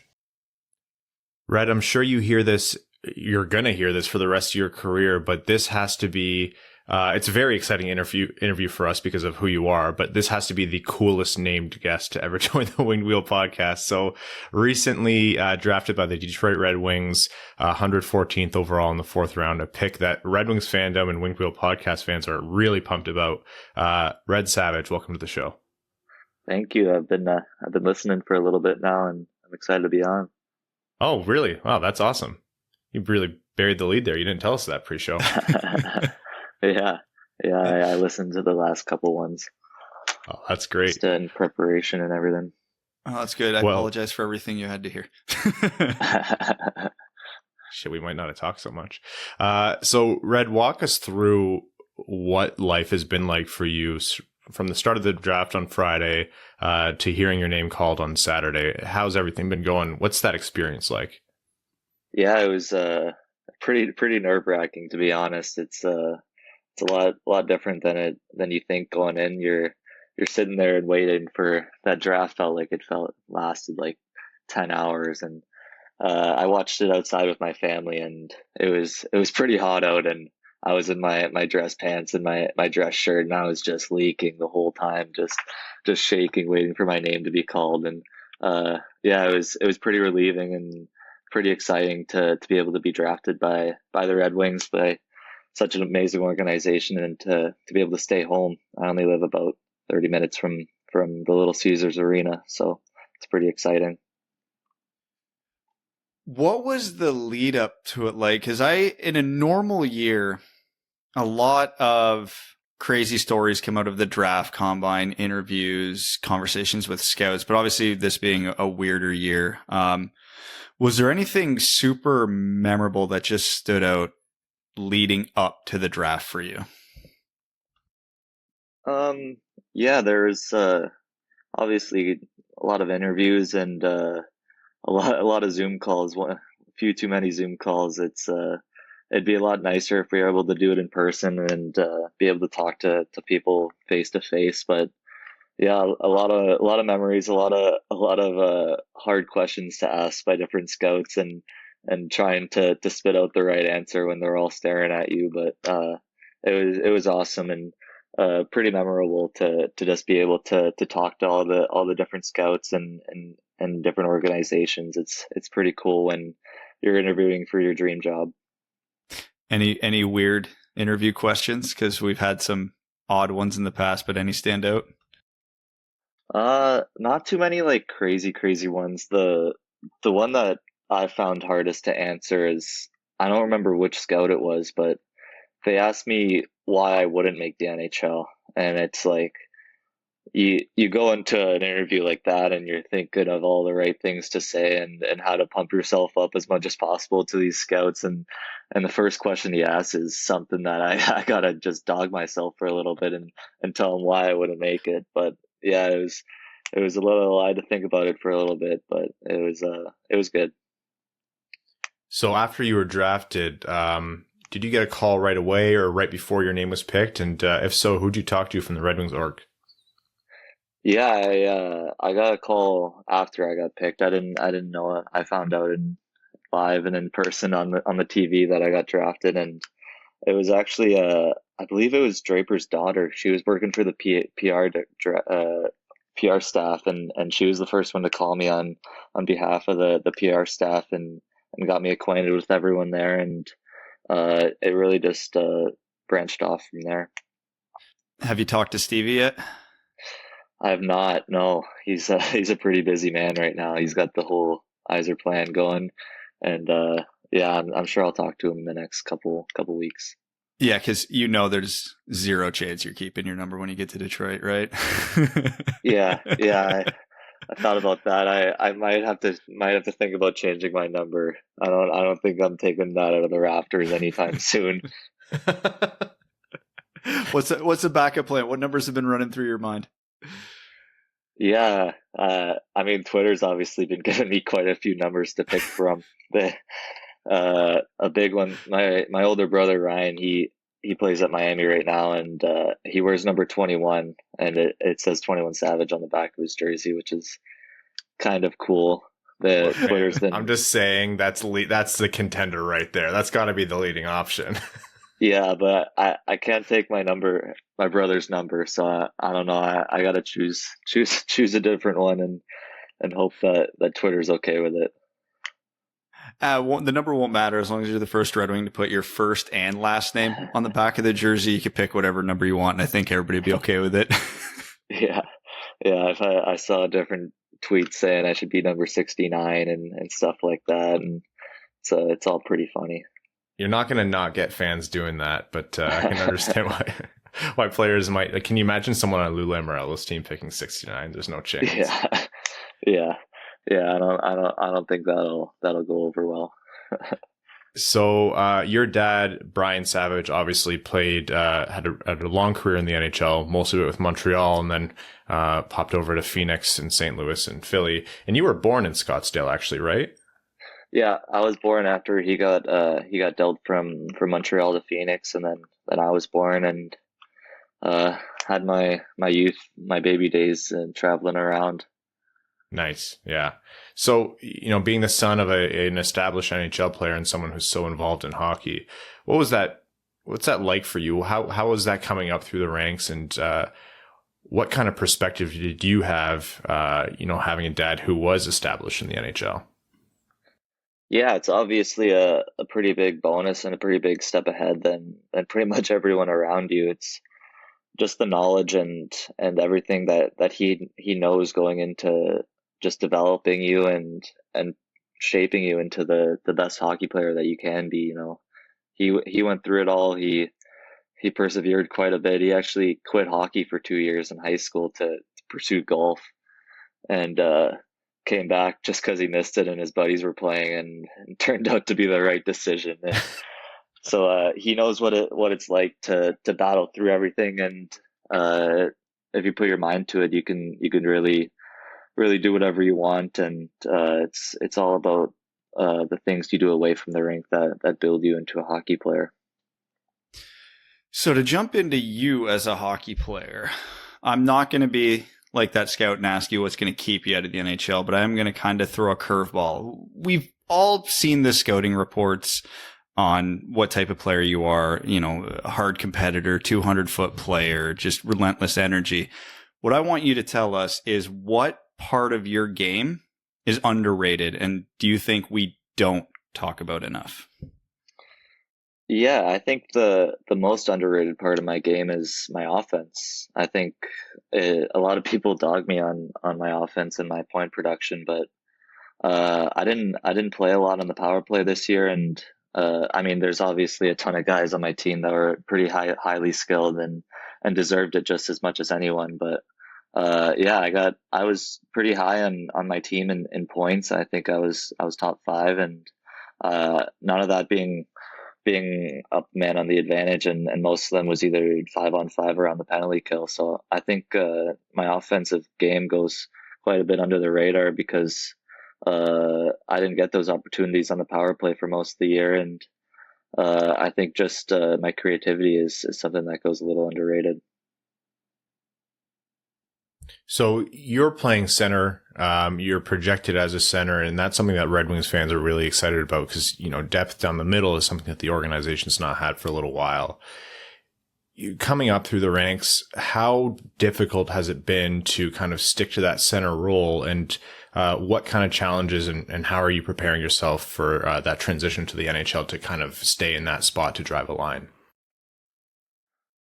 Red, I'm sure you hear this. You're going to hear this for the rest of your career, but this has to be, it's a very exciting interview for us because of who you are, but this has to be the coolest named guest to ever join the Winged Wheel podcast. So recently drafted by the Detroit Red Wings, 114th overall in the 4th round, a pick that Red Wings fandom and Winged Wheel podcast fans are really pumped about. Red Savage, welcome to the show. Thank you. I've been listening for a little bit now, and I'm excited to be on. Oh, really? Wow, that's awesome. You really buried the lead there. You didn't tell us that pre-show. Yeah. I listened to the last couple ones. Oh, that's great. Just in preparation and everything. Oh, that's good. I apologize for everything you had to hear. Shit, we might not have talked so much. So, Red, walk us through what life has been like for you from the start of the draft on Friday to hearing your name called on Saturday. How's everything been going? What's that experience like? Yeah, it was pretty nerve-wracking, to be honest. It's a lot different than you think going in. You're sitting there and waiting for that draft. It lasted like 10 hours, and I watched it outside with my family, and it was pretty hot out, and I was in my dress pants and my dress shirt, and I was just leaking the whole time, just shaking, waiting for my name to be called. And it was pretty relieving and pretty exciting to be able to be drafted by the Red Wings, by such an amazing organization, and to be able to stay home. I only live about 30 minutes from the Little Caesars Arena, so it's pretty exciting. What was the lead up to it like? Because in a normal year, a lot of crazy stories come out of the draft, combine, interviews, conversations with scouts, but obviously this being a weirder year. Was there anything super memorable that just stood out leading up to the draft for you? Yeah, there's obviously a lot of interviews and a lot of Zoom calls. A few too many Zoom calls. It'd be a lot nicer if we were able to do it in person and be able to talk to people face to face. But yeah, a lot of memories, a lot of hard questions to ask by different scouts, and trying to spit out the right answer when they're all staring at you. But it was awesome and pretty memorable to just be able to talk to all the different scouts and different organizations. It's pretty cool when you're interviewing for your dream job. Any weird interview questions? Because we've had some odd ones in the past, but any stand out? Not too many like crazy ones. The one that I found hardest to answer is, I don't remember which scout it was, but they asked me why I wouldn't make the NHL. And it's like, you go into an interview like that and you're thinking of all the right things to say and how to pump yourself up as much as possible to these scouts. And the first question he asks is something that I gotta just dog myself for a little bit and tell him why I wouldn't make it. But yeah, it was a little, I had to think about it for a little bit, but it was good. So after you were drafted, did you get a call right away or right before your name was picked? And if so, who'd you talk to from the Red Wings org? Yeah, I got a call after I got picked. I didn't know it. I found out in live and in person on the TV that I got drafted, and it was actually I believe it was Draper's daughter. She was working for the PR staff, and she was the first one to call me on behalf of the PR staff, and got me acquainted with everyone there, and it really just branched off from there. Have you talked to Stevie yet? I have not. No, he's he's a pretty busy man right now. He's got the whole Yzer plan going, and yeah, I'm sure I'll talk to him in the next couple weeks. Yeah, because there's zero chance you're keeping your number when you get to Detroit, right? Yeah, I thought about that. I might have to think about changing my number. I don't think I'm taking that out of the rafters anytime soon. What's the backup plan? What numbers have been running through your mind? Yeah, I mean, Twitter's obviously been giving me quite a few numbers to pick from. A big one, my older brother Ryan, he plays at Miami right now, and he wears number 21, and it says 21 Savage on the back of his jersey, which is kind of cool. Twitter's been. I'm just saying that's the contender right there. That's got to be the leading option. Yeah, but I can't take my brother's number, so I don't know. I gotta choose a different one, and hope that Twitter's okay with it. The number won't matter as long as you're the first Red Wing to put your first and last name on the back of the jersey. You can pick whatever number you want, and I think everybody would be okay with it. Yeah. If I saw a different tweet saying I should be number 69 and stuff like that, and so it's all pretty funny. You're not going to not get fans doing that, but I can understand why players might. Like, can you imagine someone on Lou Lamoriello's team picking 69? There's no chance. Yeah. I don't think that'll go over well. So your dad, Brian Savage, obviously played had a long career in the NHL, most of it with Montreal, and then popped over to Phoenix and St. Louis and Philly. And you were born in Scottsdale, actually, right? Yeah, I was born after he got dealt from Montreal to Phoenix, and then I was born, and had my youth, my baby days, traveling around. Nice, yeah. So being the son of an established NHL player and someone who's so involved in hockey, what's that like for you? How was that coming up through the ranks, and what kind of perspective did you have? Having a dad who was established in the NHL. Yeah, it's obviously a pretty big bonus and a pretty big step ahead than pretty much everyone around you. It's just the knowledge and everything that he knows going into just developing you and shaping you into the best hockey player that you can be. He went through it all. He persevered quite a bit. He actually quit hockey for 2 years in high school to pursue golf, and came back just because he missed it and his buddies were playing, and turned out to be the right decision. And so he knows what it's like to battle through everything, and if you put your mind to it, you can really do whatever you want, and it's all about the things you do away from the rink that build you into a hockey player. So to jump into you as a hockey player, I'm not going to be like that scout and ask you what's going to keep you out of the NHL, but I'm going to kind of throw a curveball. We've all seen the scouting reports on what type of player you are, a hard competitor, 200-foot player, just relentless energy. What I want you to tell us is what part of your game is underrated, and do you think we don't talk about enough? Yeah, I think the most underrated part of my game is my offense. I think a lot of people dog me on my offense and my point production, but I didn't play a lot on the power play this year, and I mean, there's obviously a ton of guys on my team that were pretty highly skilled and deserved it just as much as anyone. But yeah, I was pretty high on my team in points. I think I was top 5, and none of that being up man on the advantage, and most of them was either 5-on-5 or on the penalty kill. So I think my offensive game goes quite a bit under the radar because I didn't get those opportunities on the power play for most of the year, and I think just my creativity is something that goes a little underrated. So you're playing center. You're projected as a center, and that's something that Red Wings fans are really excited about because, depth down the middle is something that the organization's not had for a little while. Coming up through the ranks, how difficult has it been to kind of stick to that center role, and what kind of challenges and how are you preparing yourself for that transition to the NHL to kind of stay in that spot to drive a line?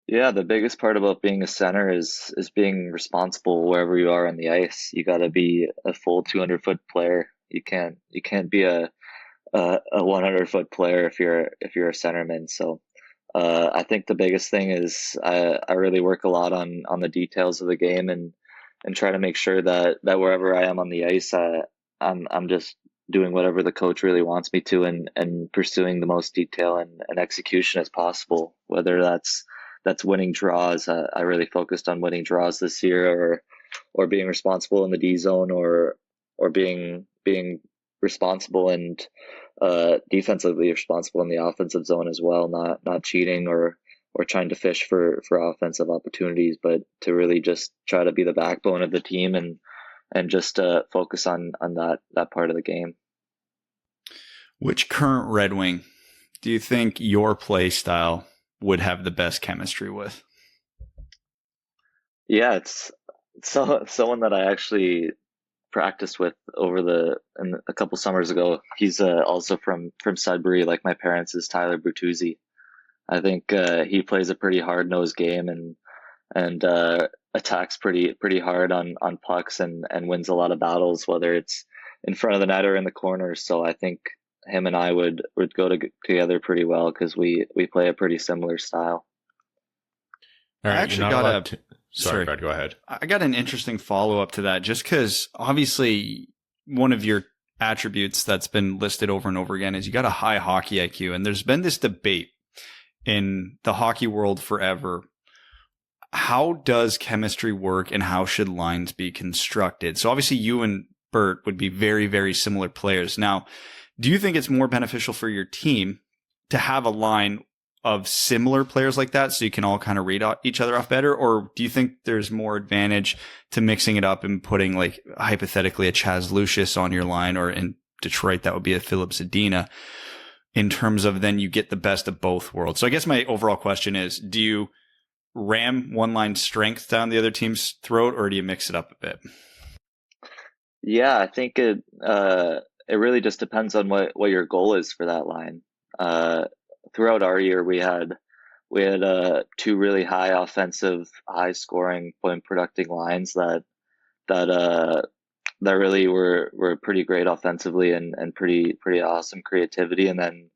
Yeah, the biggest part about being a center is being responsible wherever you are on the ice. You got to be a full 200-foot player. You can't be a 100-foot player if you're a centerman. So I think the biggest thing is I really work a lot on the details of the game and try to make sure that wherever I am on the ice, I'm just doing whatever the coach really wants me to and pursuing the most detail and execution as possible, whether that's winning draws. I really focused on winning draws this year, or being responsible in the D zone, or being responsible and defensively responsible in the offensive zone as well. Not cheating or trying to fish for offensive opportunities, but to really just try to be the backbone of the team and just focus on that part of the game. Which current Red Wing do you think your play style would have the best chemistry with? Yeah, it's someone that I actually practiced with a couple summers ago. He's also from Sudbury, like my parents, is Tyler Bertuzzi. I think he plays a pretty hard-nosed game and attacks pretty hard on pucks and wins a lot of battles, whether it's in front of the net or in the corners. So I think him and I would go together pretty well because we play a pretty similar style. All right, I actually got Sorry, Brad, go ahead. I got an interesting follow-up to that, just because obviously one of your attributes that's been listed over and over again is you got a high hockey IQ, and there's been this debate in the hockey world forever. How does chemistry work, and how should lines be constructed? So obviously you and Bert would be very, very similar players. Now, do you think it's more beneficial for your team to have a line of similar players like that so you can all kind of read each other off better? Or do you think there's more advantage to mixing it up and putting, like, hypothetically a Chaz Lucius on your line, or in Detroit that would be a Philip Zadina, in terms of then you get the best of both worlds? So I guess my overall question is, do you ram one line strength down the other team's throat, or do you mix it up a bit? Yeah, I think it really just depends on what your goal is for that line. Throughout our year, we had two really high offensive, high scoring, point producing lines that really were pretty great offensively and pretty awesome creativity. And then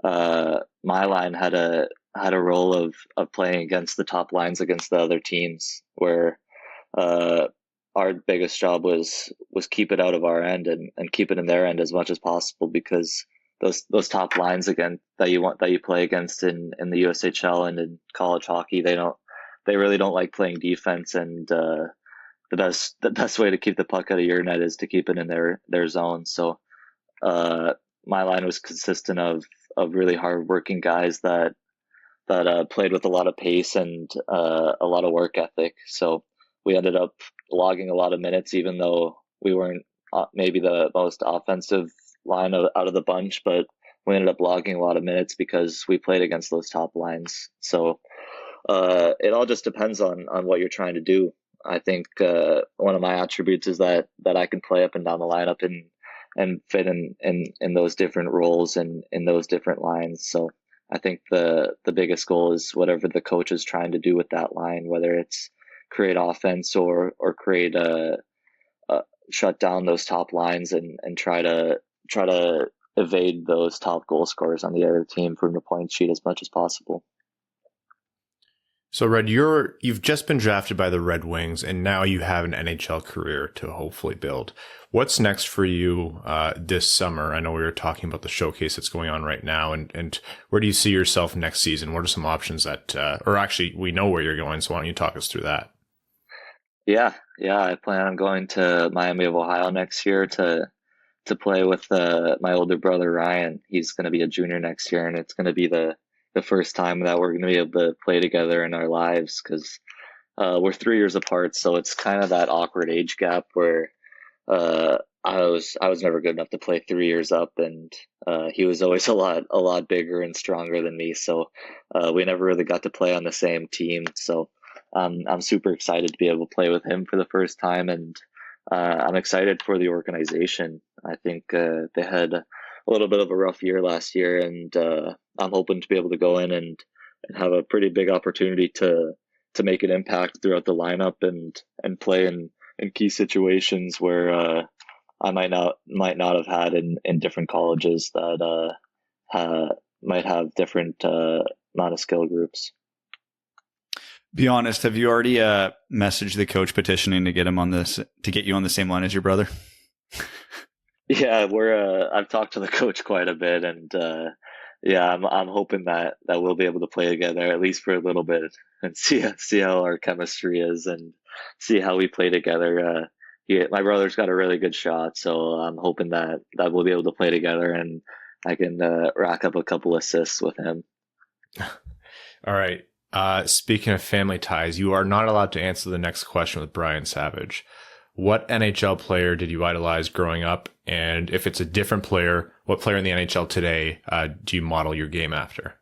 my line had a role of playing against the top lines against the other teams, where our biggest job was keep it out of our end and keep it in their end as much as possible, because those top lines again that you play against in the USHL and in college hockey, they really don't like playing defense, and the best way to keep the puck out of your net is to keep it in their zone. So my line was consistent of really hard working guys that played with a lot of pace and a lot of work ethic. So we ended up logging a lot of minutes, even though we weren't maybe the most offensive line out of the bunch, but we ended up logging a lot of minutes because we played against those top lines. So it all just depends on what you're trying to do. I think one of my attributes is that I can play up and down the lineup and fit in those different roles and in those different lines. So I think the biggest goal is whatever the coach is trying to do with that line, whether it's create offense or create shut down those top lines and try to evade those top goal scorers on the other team from the point sheet as much as possible. So, Red, you've just been drafted by the Red Wings, and now you have an NHL career to hopefully build. What's next for you this summer? I know we were talking about the showcase that's going on right now, and where do you see yourself next season? What are some options that, or actually, we know where you're going, so why don't you talk us through that? Yeah, I plan on going to Miami of Ohio next year to play with my older brother Ryan. He's going to be a junior next year, and it's going to be the first time that we're going to be able to play together in our lives, because we're 3 years apart, so it's kind of that awkward age gap where I was never good enough to play 3 years up, and he was always a lot bigger and stronger than me. So we never really got to play on the same team. So I'm super excited to be able to play with him for the first time, and I'm excited for the organization. I think they had a little bit of a rough year last year, and I'm hoping to be able to go in and have a pretty big opportunity to make an impact throughout the lineup and play in key situations where I might not have had in different colleges that might have different amount of skill groups. Be honest, have you already messaged the coach petitioning to get you on the same line as your brother? Yeah, I've talked to the coach quite a bit, and yeah, I'm hoping that we'll be able to play together at least for a little bit and see how our chemistry is and see how we play together. My brother's got a really good shot, so I'm hoping that we'll be able to play together and I can rack up a couple assists with him. All right. Speaking of family ties, you are not allowed to answer the next question with Brian Savage. What NHL player did you idolize growing up? And if it's a different player, what player in the NHL today do you model your game after?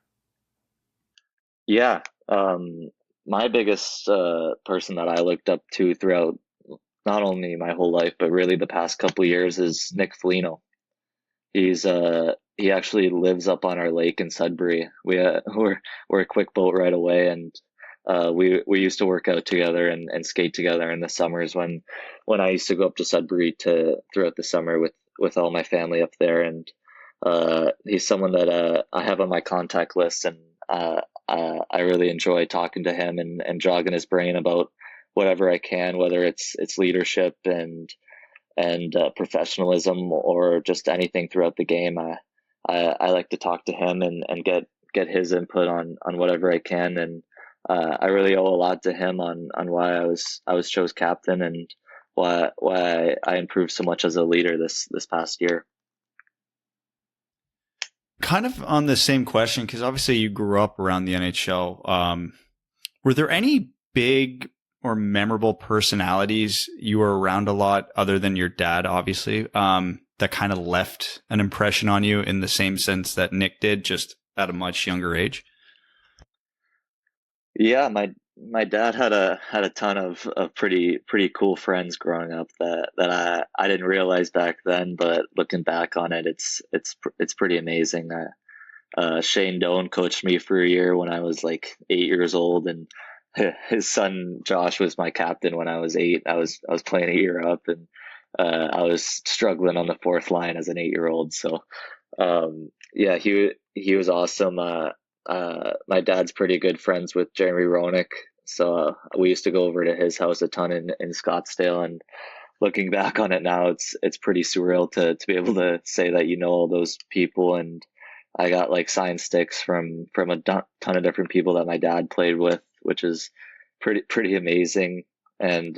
Yeah. My biggest person that I looked up to throughout not only my whole life, but really the past couple of years is Nick Foligno. He actually lives up on our lake in Sudbury. We're a quick boat right away, and we used to work out together and skate together in the summers when I used to go up to Sudbury throughout the summer with all my family up there. And he's someone that I have on my contact list, and I really enjoy talking to him and jogging his brain about whatever I can, whether it's leadership and professionalism or just anything throughout the game. I like to talk to him and get his input on whatever I can, and I really owe a lot to him on why I was chose captain and why I improved so much as a leader this past year. Kind of on the same question, because obviously you grew up around the NHL. Were there any big or memorable personalities you were around a lot, other than your dad, obviously, that kind of left an impression on you in the same sense that Nick did, just at a much younger age? Yeah, my dad had a ton of pretty cool friends growing up that I didn't realize back then, but looking back on it, it's pretty amazing. Shane Doan coached me for a year when I was like 8 years old, and his son Josh was my captain when I was 8. I was playing a year up, and I was struggling on the fourth line as an 8-year-old. So yeah, he was awesome. My dad's pretty good friends with Jeremy Roenick, so we used to go over to his house a ton in Scottsdale. And looking back on it now, it's pretty surreal to be able to say that you know all those people. And I got like signed sticks from a ton of different people that my dad played with, which is pretty amazing. And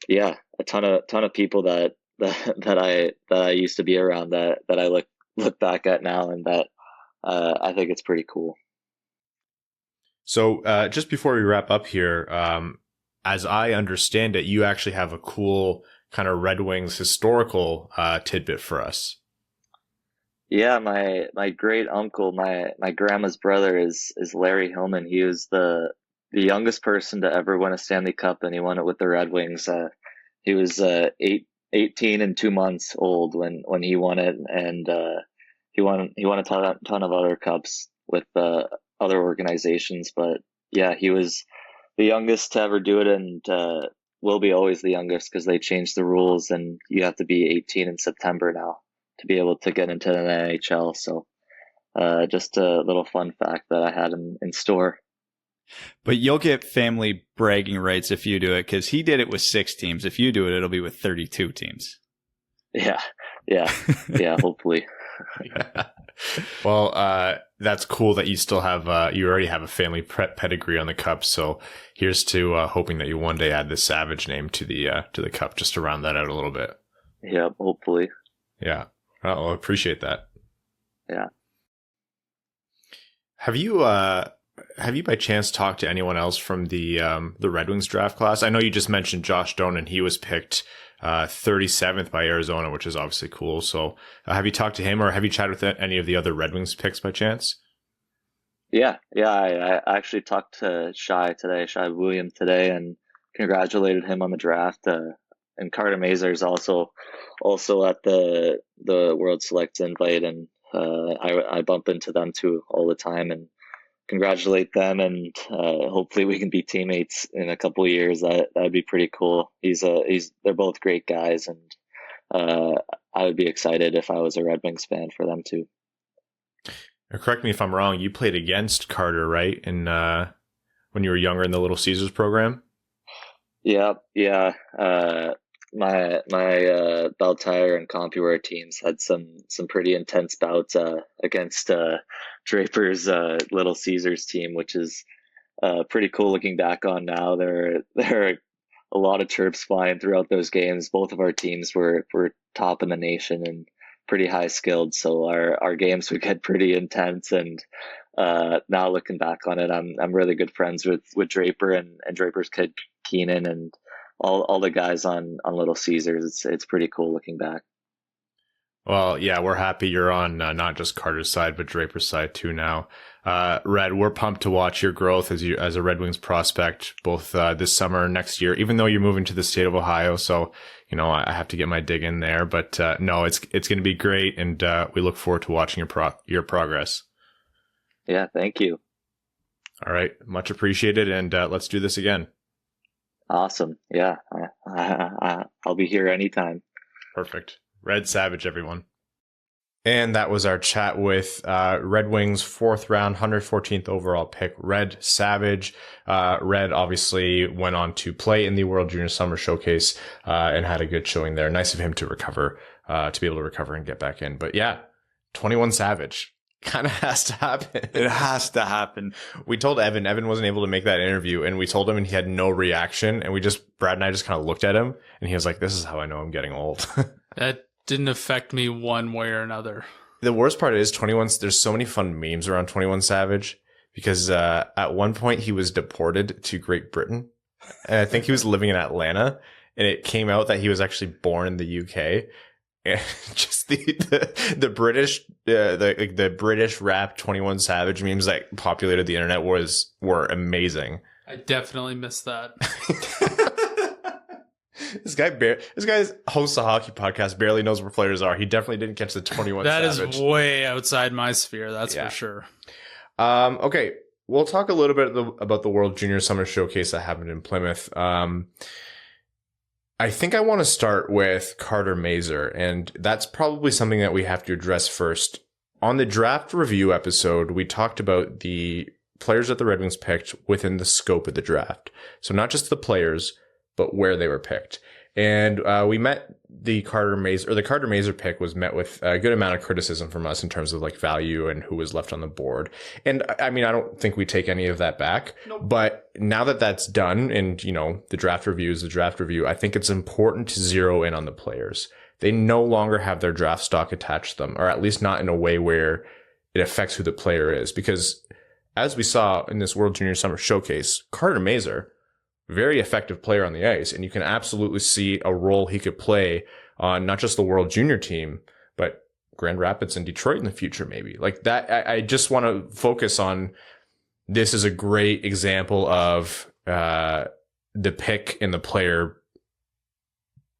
yeah, a ton of people that I used to be around that I look back at now, and that I think it's pretty cool. So just before we wrap up here, as I understand it, you actually have a cool kind of Red Wings historical tidbit for us. Yeah, my great uncle, my grandma's brother is Larry Hillman. He was the youngest person to ever win a Stanley Cup, and he won it with the Red Wings. He was 18 and 2 months old when he won it, and he won a ton of other cups with other organizations. But yeah, he was the youngest to ever do it, and will be always the youngest because they changed the rules, and you have to be 18 in September now to be able to get into the NHL. So just a little fun fact that I had in store. But you'll get family bragging rights if you do it, because he did it with 6 teams. If you do it, it'll be with 32 teams. Yeah, hopefully. Well, that's cool that you still have, you already have a family pedigree on the cup. So here's to hoping that you one day add the Savage name to the cup, just to round that out a little bit. Yeah, hopefully. Yeah. Well, I appreciate that. Yeah. Have you, have you by chance talked to anyone else from the Red Wings draft class? I know you just mentioned Josh Doan, and he was picked 37th by Arizona, which is obviously cool. So have you talked to him, or have you chatted with any of the other Red Wings picks by chance? Yeah. I actually talked to Shai Buium today, and congratulated him on the draft. And Carter Mazur is also at the World Select invite, and I bump into them too all the time and congratulate them, and hopefully we can be teammates in a couple of years. That'd be pretty cool. They're both great guys, and I would be excited if I was a Red Wings fan for them too. Correct me if I'm wrong. You played against Carter, right? In when you were younger in the Little Caesars program. Yeah. My Bell Tire and CompuWare teams had some pretty intense bouts against Draper's Little Caesars team, which is pretty cool looking back on now. There are a lot of chirps flying throughout those games. Both of our teams were top in the nation and pretty high skilled, so our games would get pretty intense. And now looking back on it, I'm really good friends with Draper and Draper's kid Keenan and all the guys on Little Caesars. It's pretty cool looking back. Well, yeah, we're happy you're on not just Carter's side, but Draper's side too now. Red, we're pumped to watch your growth as a Red Wings prospect, both this summer and next year, even though you're moving to the state of Ohio. So, I have to get my dig in there. But no, it's going to be great, and we look forward to watching your progress. Yeah, thank you. All right, much appreciated, and let's do this again. Awesome. Yeah, I'll be here anytime. Perfect. Red Savage, everyone. And that was our chat with Red Wings 4th round, 114th overall pick, Red Savage. Red obviously went on to play in the World Junior Summer Showcase and had a good showing there. Nice of him to recover, to be able to recover and get back in. But yeah, 21 Savage. Kind of has to happen. It has to happen. We told Evan wasn't able to make that interview, and we told him, and he had no reaction. And Brad and I just kind of looked at him, and he was like, "This is how I know I'm getting old." That didn't affect me one way or another. The worst part is 21. There's so many fun memes around 21 Savage because at one point he was deported to Great Britain, and I think he was living in Atlanta, and it came out that he was actually born in the UK. And just the British the British rap 21 Savage memes that populated the internet were amazing. I definitely missed that. This guy hosts a hockey podcast, barely knows where players are. He definitely didn't catch the 21 Savage. That is way outside my sphere, that's for sure. Okay, we'll talk a little bit about the World Junior Summer Showcase that happened in Plymouth. I think I want to start with Carter Mazur, and that's probably something that we have to address first. On the draft review episode, we talked about the players that the Red Wings picked within the scope of the draft. So not just the players, but where they were picked. And we met the Carter Mazur pick was met with a good amount of criticism from us in terms of like value and who was left on the board. And I mean, I don't think we take any of that back. Nope. But now that that's done, and the draft review is the draft review, I think it's important to zero in on the players. They no longer have their draft stock attached to them, or at least not in a way where it affects who the player is. Because as we saw in this World Junior Summer Showcase, Carter Mazur, very effective player on the ice, and you can absolutely see a role he could play on not just the World Junior team, but Grand Rapids and Detroit in the future, maybe. Like that, I just want to focus on this is a great example of the pick and the player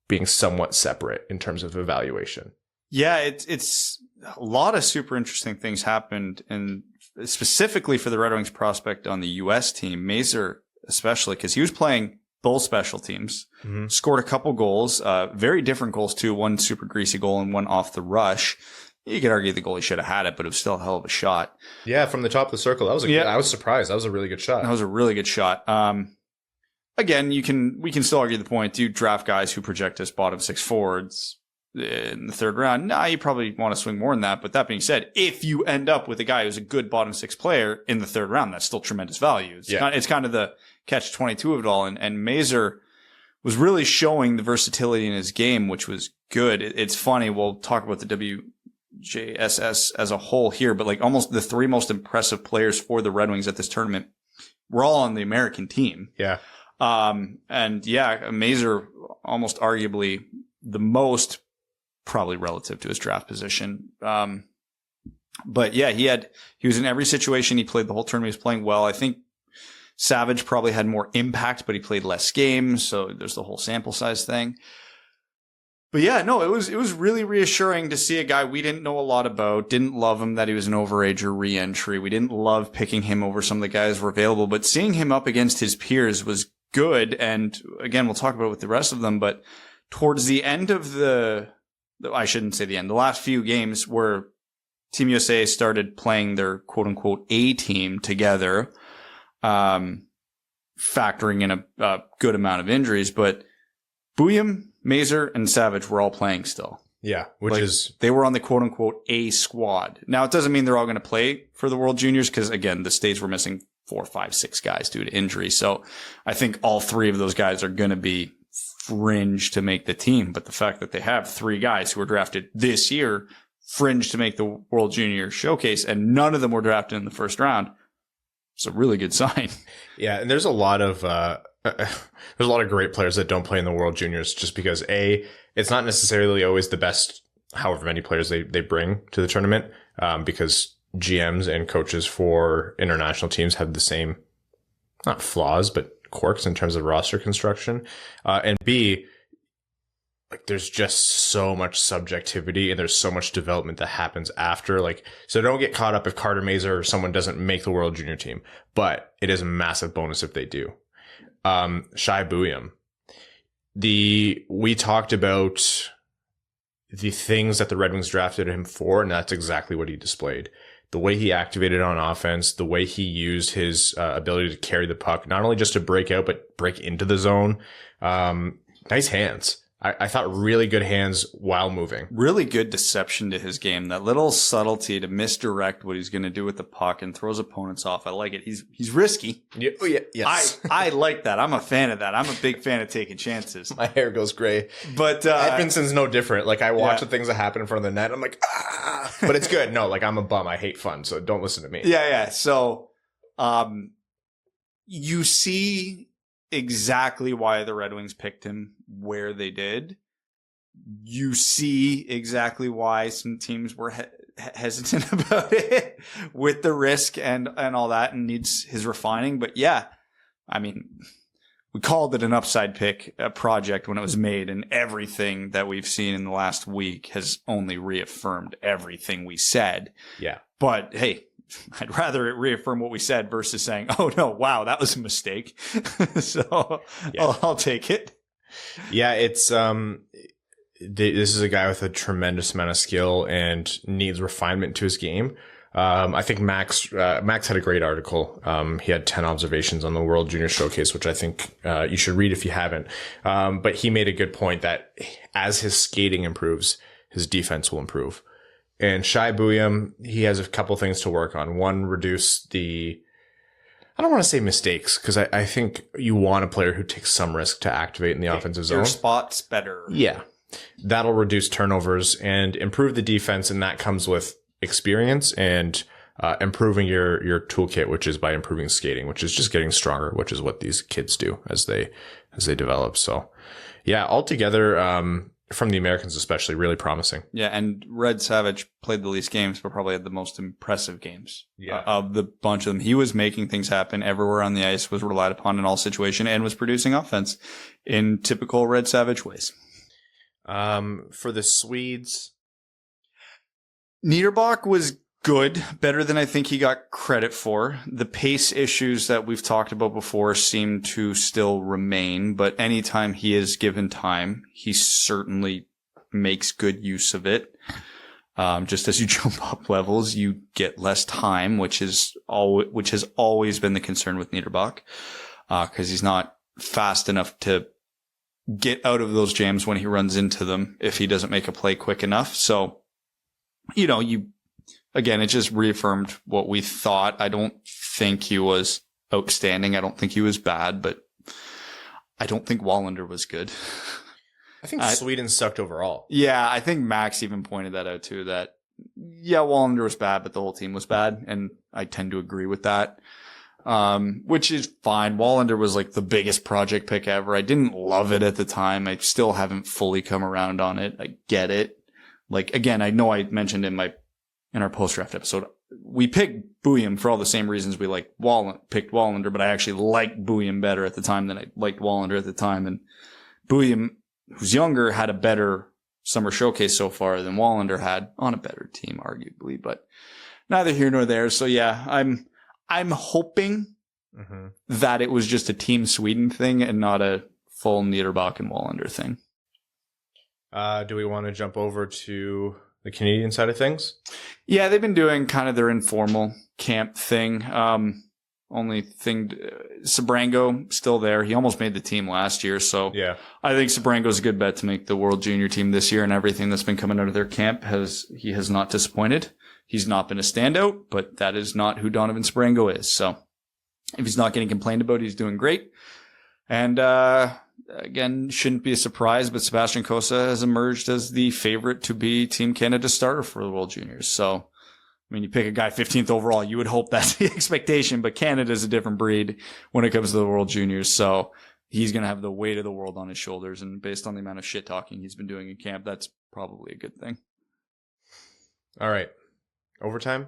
being somewhat separate in terms of evaluation. Yeah, it's a lot of super interesting things happened, and specifically for the Red Wings prospect on the U.S. team, Mazur especially, because he was playing both special teams, scored a couple goals, very different goals too, one super greasy goal and one off the rush. You could argue the goalie should have had it, but it was still a hell of a shot. Yeah, from the top of the circle. I was surprised. That was a really good shot. That was a really good shot. Again, we can still argue the point. Do you draft guys who project as bottom six forwards in the third round? Nah, you probably want to swing more than that. But that being said, if you end up with a guy who's a good bottom six player in the third round, that's still tremendous value. It's kind of the catch-22 of it all. And Mazur was really showing the versatility in his game, which was good. It's funny. We'll talk about the WJSS as a whole here, but like almost the three most impressive players for the Red Wings at this tournament were all on the American team. Yeah. And yeah, Mazur almost arguably the most, probably relative to his draft position. But yeah, he was in every situation. He played the whole tournament. He was playing well. I think Savage probably had more impact, but he played less games. So there's the whole sample size thing. But yeah, no, it was really reassuring to see a guy we didn't know a lot about, didn't love him that he was an overage or re-entry. We didn't love picking him over some of the guys who were available, but seeing him up against his peers was good. And again, we'll talk about it with the rest of them, but towards the end of I shouldn't say the end, the last few games where Team USA started playing their quote unquote A team together, factoring in a good amount of injuries, but Buium, Mazur, and Savage were all playing still. Yeah, they were on the quote unquote A squad. Now it doesn't mean they're all going to play for the World Juniors because again, the States were missing 4, 5, 6 guys due to injury. So I think all 3 of those guys are going to be fringe to make the team. But the fact that they have 3 guys who were drafted this year fringe to make the World Junior showcase and none of them were drafted in the first round, it's a really good sign. Yeah, and there's a lot of great players that don't play in the World Juniors just because it's not necessarily always the best, however many players they bring to the tournament, because GMs and coaches for international teams have the same, not flaws, but quirks in terms of roster construction. And B, like there's just so much subjectivity and there's so much development that happens after. Like, so don't get caught up if Carter Mazur or someone doesn't make the World Junior team, but it is a massive bonus if they do. Shai Buium. We talked about the things that the Red Wings drafted him for, and that's exactly what he displayed. The way he activated on offense, the way he used his ability to carry the puck, not only just to break out, but break into the zone. Nice hands. I thought really good hands while moving. Really good deception to his game. That little subtlety to misdirect what he's going to do with the puck and throws opponents off. I like it. He's risky. Yeah, oh yeah, yes. I like that. I'm a fan of that. I'm a big fan of taking chances. My hair goes gray. But Edmonton's no different. Like I watch the things that happen in front of the net. I'm like, but it's good. No, like I'm a bum. I hate fun. So don't listen to me. Yeah. So, you see exactly why the Red Wings picked him where they did. You see exactly why some teams were hesitant about it with the risk and all that, and needs his refining. But yeah, I mean, we called it an upside pick, a project when it was made, and everything that we've seen in the last week has only reaffirmed everything we said. Yeah. But hey, I'd rather it reaffirm what we said versus saying, oh no, wow, that was a mistake. So yeah. I'll take it. Yeah. It's, this is a guy with a tremendous amount of skill and needs refinement to his game. I think Max had a great article. He had 10 observations on the World Junior Showcase, which I think, you should read if you haven't. But he made a good point that as his skating improves, his defense will improve. And Shai Buium, he has a couple things to work on. One, reduce I don't want to say mistakes, because I think you want a player who takes some risk to activate in the offensive zone. Your spots better. Yeah. That'll reduce turnovers and improve the defense, and that comes with experience and improving your toolkit, which is by improving skating, which is just getting stronger, which is what these kids do as they develop. So yeah, altogether, from the Americans especially, really promising. Yeah, and Red Savage played the least games, but probably had the most impressive games of the bunch of them. He was making things happen everywhere on the ice, was relied upon in all situations, and was producing offense in typical Red Savage ways. For the Swedes, Niederbach was good, better than I think he got credit for. The pace issues that we've talked about before seem to still remain, but anytime he is given time, he certainly makes good use of it. Just as you jump up levels, you get less time, which has always been the concern with Niederbach, because he's not fast enough to get out of those jams when he runs into them if he doesn't make a play quick enough. So, again, it just reaffirmed what we thought. I don't think he was outstanding. I don't think he was bad, but I don't think Wallander was good. I think Sweden sucked overall. Yeah, I think Max even pointed that out too, that yeah, Wallander was bad, but the whole team was bad. And I tend to agree with that. Which is fine. Wallander was like the biggest project pick ever. I didn't love it at the time. I still haven't fully come around on it. I get it. Like, again, I know I mentioned in our post-draft episode, we picked Buium for all the same reasons we picked Wallander, but I actually liked Buium better at the time than I liked Wallander at the time. And Buium, who's younger, had a better summer showcase so far than Wallander had on a better team, arguably, but neither here nor there. So yeah, I'm hoping that it was just a Team Sweden thing and not a full Niederbach and Wallander thing. Do we want to jump over to the Canadian side of things? Yeah, they've been doing kind of their informal camp thing. Only thing, Sabrango still there. He almost made the team last year, so yeah, I think Sabrango's a good bet to make the World Junior team this year. And everything that's been coming out of their camp he has not disappointed. He's not been a standout, but that is not who Donovan Sabrango is. So if he's not getting complained about, he's doing great. And again, shouldn't be a surprise, but Sebastian Cossa has emerged as the favorite to be Team Canada starter for the World Juniors. So, I mean, you pick a guy 15th overall, you would hope that's the expectation, but Canada's a different breed when it comes to the World Juniors. So he's going to have the weight of the world on his shoulders. And based on the amount of shit talking he's been doing in camp, that's probably a good thing. All right. Overtime?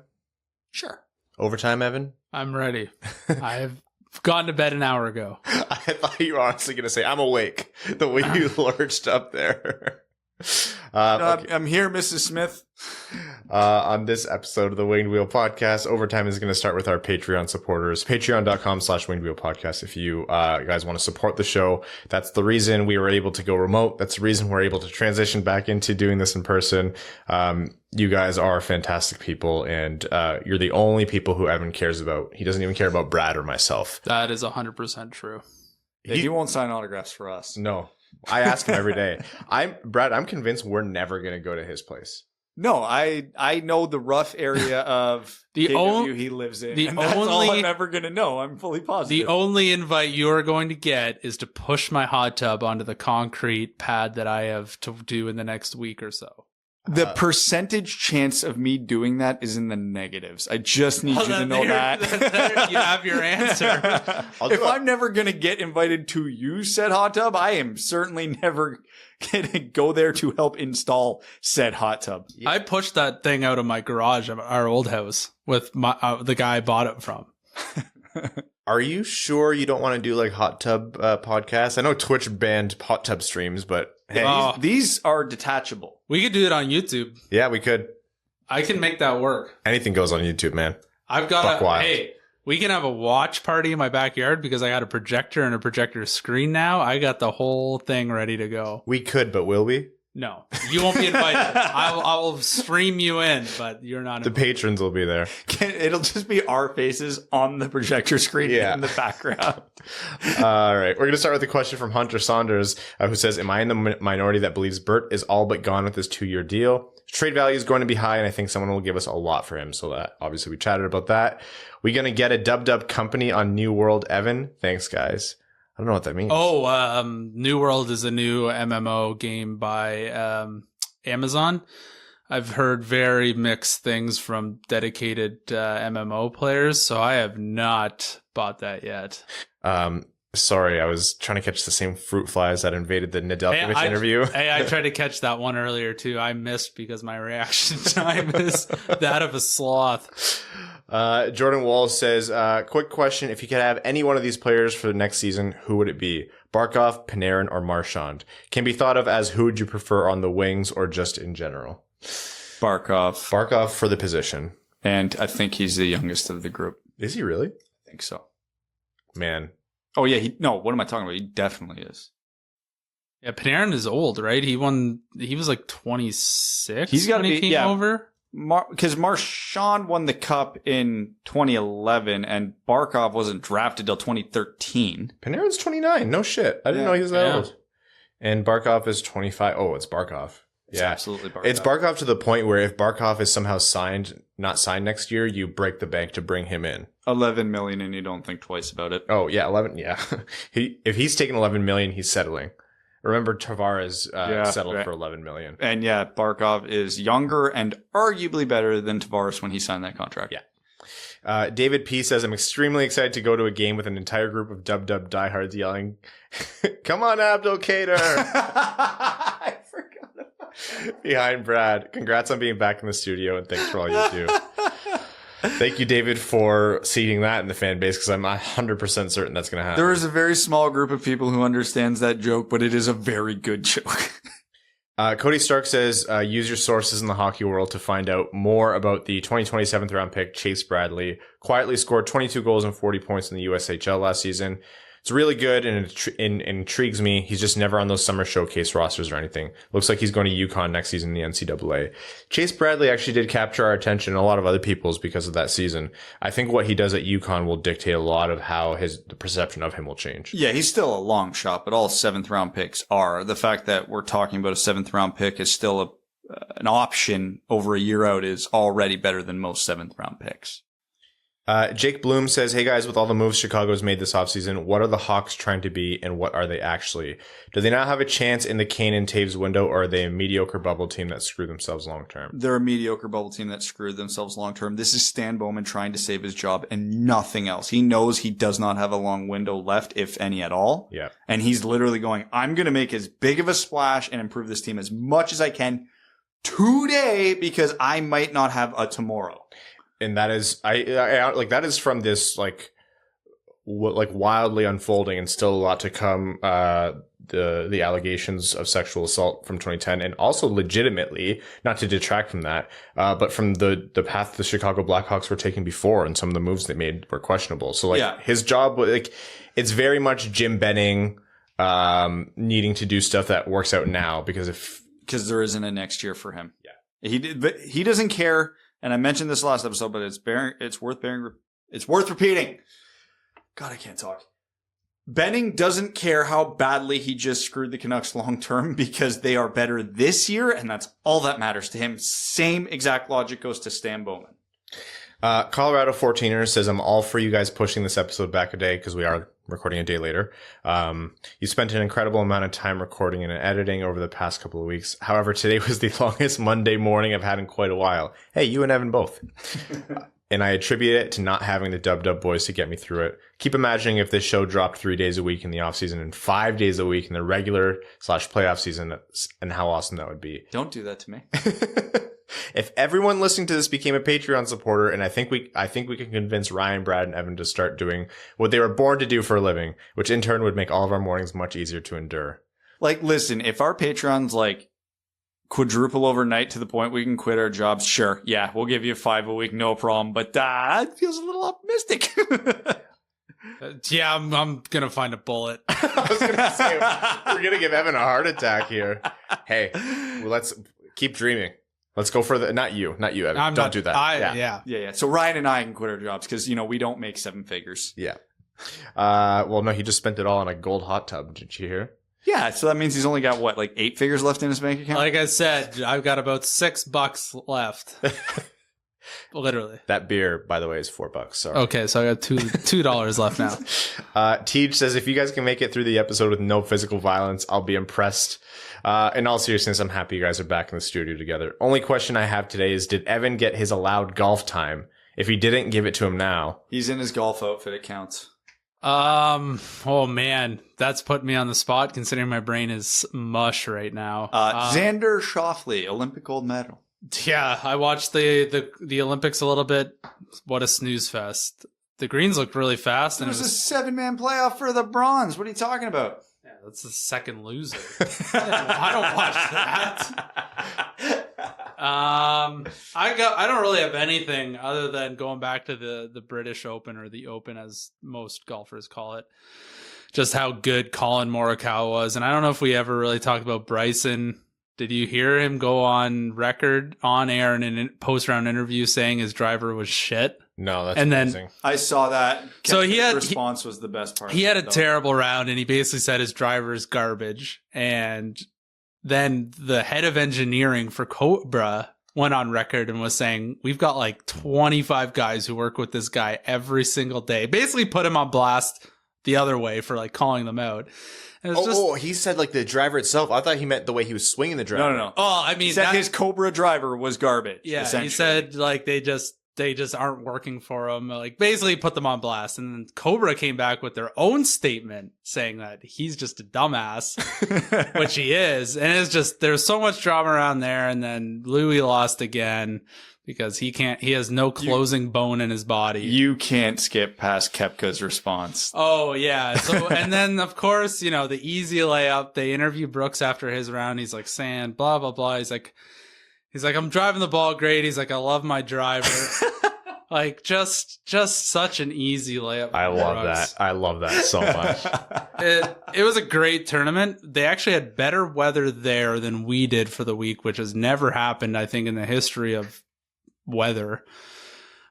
Sure. Overtime, Evan? I'm ready. I've gone to bed an hour ago. I thought you were honestly going to say, I'm awake, the way you lurched up there. Okay. I'm here, Mrs. Smith. On this episode of the Winged Wheel Podcast, Overtime is going to start with our Patreon supporters. Patreon.com/Winged Wheel Podcast. If you guys want to support the show, that's the reason we were able to go remote. That's the reason we're able to transition back into doing this in person. You guys are fantastic people, and you're the only people who Evan cares about. He doesn't even care about Brad or myself. That is 100% true. He won't sign autographs for us. No. I ask him every day. Brad, I'm convinced we're never going to go to his place. No, I know the rough area of the KW he lives in. That's all I'm ever going to know. I'm fully positive. The only invite you're going to get is to push my hot tub onto the concrete pad that I have to do in the next week or so. The percentage chance of me doing that is in the negatives. I just need you to know that. You have your answer. If I'm never going to get invited to use said hot tub, I am certainly never going to go there to help install said hot tub. Yeah. I pushed that thing out of my garage at our old house with the guy I bought it from. Are you sure you don't want to do like hot tub podcasts? I know Twitch banned hot tub streams, but hey, these are detachable. We could do it on YouTube. Yeah, we could. I can make that work. Anything goes on YouTube, man. I've got hey, we can have a watch party in my backyard because I got a projector and a projector screen now. I got the whole thing ready to go. We could, but will we? No, you won't be invited. I will stream you in, but you're not invited. The patrons will be there. It'll just be our faces on the projector screen in the background. All right. We're going to start with a question from Hunter Saunders, who says, am I in the minority that believes Bert is all but gone with his 2-year deal? Trade value is going to be high, and I think someone will give us a lot for him. So that obviously we chatted about that. We going to get a dub company on New World, Evan? Thanks, guys. I don't know what that means. Oh, New World is a new MMO game by Amazon. I've heard very mixed things from dedicated MMO players, so I have not bought that yet. Sorry, I was trying to catch the same fruit flies that invaded the Nedeljkovic interview. I tried to catch that one earlier, too. I missed because my reaction time is that of a sloth. Jordan Wall says, quick question. If you could have any one of these players for the next season, who would it be? Barkov, Panarin, or Marchand? Can be thought of as who would you prefer on the wings or just in general? Barkov. Barkov for the position. And I think he's the youngest of the group. Is he really? I think so. Man. Oh, yeah. What am I talking about? He definitely is. Yeah, Panarin is old, right? He was like 26 He's got when he came over. Because Marchand won the cup in 2011 and Barkov wasn't drafted till 2013. Panarin's 29. No shit. I didn't know he was that old. And Barkov is 25. Oh, it's Barkov. It's absolutely Barkov. It's Barkov to the point where if Barkov is somehow not signed next year, you break the bank to bring him in. 11 million and you don't think twice about it. Oh, yeah, 11. Yeah. If he's taking 11 million, he's settling. Remember, Tavares settled right. for $11 million. And yeah, Barkov is younger and arguably better than Tavares when he signed that contract. Yeah. David P says, I'm extremely excited to go to a game with an entire group of dub diehards yelling, "Come on, Abdelkader!" I forgot about that. behind Brad. Congrats on being back in the studio, and thanks for all you do. Thank you, David, for seeding that in the fan base, because I'm 100% certain that's going to happen. There is a very small group of people who understands that joke, but it is a very good joke. Cody Stark says, use your sources in the hockey world to find out more about the 2020 7th round pick, Chase Bradley. Quietly scored 22 goals and 40 points in the USHL last season. It's really good and it intrigues me. He's just never on those summer showcase rosters or anything. Looks like he's going to UConn next season in the NCAA. Chase Bradley actually did capture our attention and a lot of other people's because of that season. I think what he does at UConn will dictate a lot of how the perception of him will change. Yeah, he's still a long shot, but all 7th round picks are. The fact that we're talking about a 7th round pick is still an option over a year out is already better than most 7th round picks. Jake Bloom says, hey guys, with all the moves Chicago's made this offseason, what are the Hawks trying to be and what are they actually? Do they now have a chance in the Kane and Taves window, or are they a mediocre bubble team that screwed themselves long term? They're a mediocre bubble team that screwed themselves long term. This is Stan Bowman trying to save his job and nothing else. He knows he does not have a long window left, if any at all. Yeah. And he's literally going, I'm going to make as big of a splash and improve this team as much as I can today because I might not have a tomorrow. And that is, I like, that is from this, like wildly unfolding and still a lot to come, the allegations of sexual assault from 2010, and also legitimately, not to detract from that, but from the path the Chicago Blackhawks were taking before and some of the moves they made were questionable. So like his job, like, it's very much Jim Benning, needing to do stuff that works out now because there isn't a next year for him. Yeah. But he doesn't care. And I mentioned this last episode, but it's worth repeating. God, I can't talk. Benning doesn't care how badly he just screwed the Canucks long term because they are better this year, and that's all that matters to him. Same exact logic goes to Stan Bowman. Colorado 14er says, I'm all for you guys pushing this episode back a day because we are recording a day later. You spent an incredible amount of time recording and editing over the past couple of weeks. However, today was the longest Monday morning I've had in quite a while. Hey, you and Evan both. And I attribute it to not having the Dub boys to get me through it. Keep imagining if this show dropped 3 days a week in the off season and 5 days a week in the regular/playoff season, and how awesome that would be. Don't do that to me. If everyone listening to this became a Patreon supporter, and I think we can convince Ryan, Brad, and Evan to start doing what they were born to do for a living, which in turn would make all of our mornings much easier to endure. Like, listen, if our Patrons like quadruple overnight to the point we can quit our jobs, sure, yeah, we'll give you 5 a week, no problem. But that feels a little optimistic. Yeah, I'm gonna find a bullet. I was gonna say we're gonna give Evan a heart attack here. Hey, well, let's keep dreaming. Let's go for not you, Evan. Don't do that. Yeah. So Ryan and I can quit our jobs because, we don't make 7 figures. Yeah. Well, no, he just spent it all on a gold hot tub. Did you hear? Yeah. So that means he's only got what, like 8 figures left in his bank account? Like I said, I've got about $6 left. Literally. That beer, by the way, is $4. Sorry. Okay, so I got $2 left now. Teej says, if you guys can make it through the episode with no physical violence, I'll be impressed. In all seriousness, I'm happy you guys are back in the studio together. Only question I have today is, did Evan get his allowed golf time? If he didn't, give it to him now. He's in his golf outfit. It counts. Oh man, that's putting me on the spot considering my brain is mush right now. Xander Schauffele, Olympic gold medal. Yeah, I watched the Olympics a little bit. What a snooze fest. The greens looked really fast. It was a 7-man playoff for the bronze. What are you talking about? Yeah, that's the second loser. I don't watch that. I don't really have anything other than going back to the British Open, or the Open as most golfers call it. Just how good Colin Morikawa was. And I don't know if we ever really talked about Bryson. Did you hear him go on record, on air, in a post-round interview saying his driver was shit? No, that's amazing. I saw that. So his response was the best part. He had a terrible round, and he basically said his driver is garbage. And then the head of engineering for Cobra went on record and was saying, we've got like 25 guys who work with this guy every single day. Basically put him on blast the other way for like calling them out. And it's He said like the driver itself. I thought he meant the way he was swinging the driver. No. Oh, I mean, He said his Cobra driver was garbage. yeah, essentially. he said like they just aren't working for him. Like basically put them on blast. And then Cobra came back with their own statement saying that he's just a dumbass, which he is. And it's just, there's so much drama around there. And then Louis lost again because he has no closing bone in his body. You can't skip past Koepka's response. Oh yeah. So, and then of course, you know, the easy layup, they interview Brooks after his round. He's like saying blah, blah, blah. He's like, I'm driving the ball great. He's like, I love my driver. Like just such an easy layup. I love that. I love that so much. It was a great tournament. They actually had better weather there than we did for the week, which has never happened, I think, in the history of weather.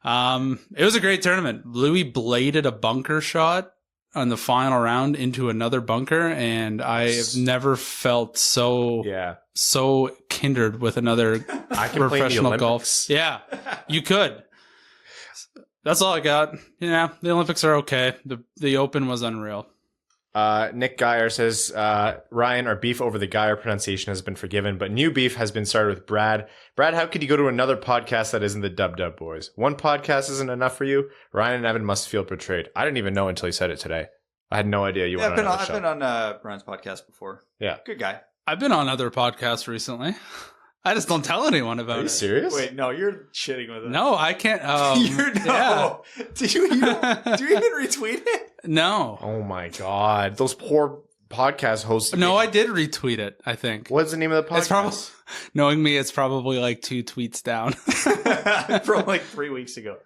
It was a great tournament. Louis bladed a bunker shot on the final round into another bunker, and I have never felt so kindred with another professional golf. Yeah, you could. That's all I got. Yeah, the Olympics are okay. The Open was unreal. Nick Geyer says, Ryan, our beef over the Geyer pronunciation has been forgiven, but new beef has been started with Brad. Brad, how could you go to another podcast that isn't the Dub Dub Boys? One podcast isn't enough for you? Ryan and Evan must feel betrayed. I didn't even know until he said it today. I had no idea you were on another show. I've been on Brian's podcast before. Yeah. Good guy. I've been on other podcasts recently. I just don't tell anyone about it. Are you serious? Wait, no, you're shitting with it. No, I can't. Yeah. Do you even retweet it? No. Oh my God. Those poor podcast hosts. No, I did retweet it, I think. What's the name of the podcast? It's probably, knowing me, it's probably like 2 tweets down. From like 3 weeks ago.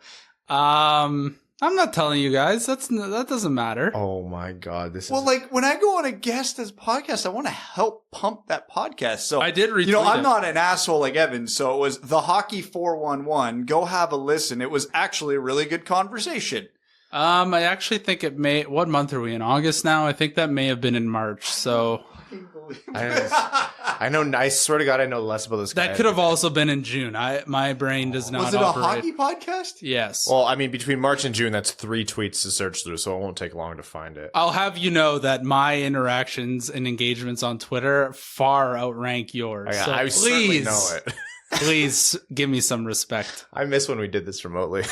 I'm not telling you guys. That doesn't matter. Oh my God. Well, like when I go on a guest as podcast, I want to help pump that podcast. So I did retweet I'm not an asshole like Evan. So it was the Hockey 411. Go have a listen. It was actually a really good conversation. I actually think it may. What month are we in? August now? I think that may have been in March. So I know. I swear to God, I know less about this guy. That could have also been in June. My brain does not. Was it operate. a hockey podcast? Yes. Well, I mean, between March and June, that's 3 tweets to search through, so it won't take long to find it. I'll have you know that my interactions and engagements on Twitter far outrank yours. So I certainly know it. Please give me some respect. I miss when we did this remotely.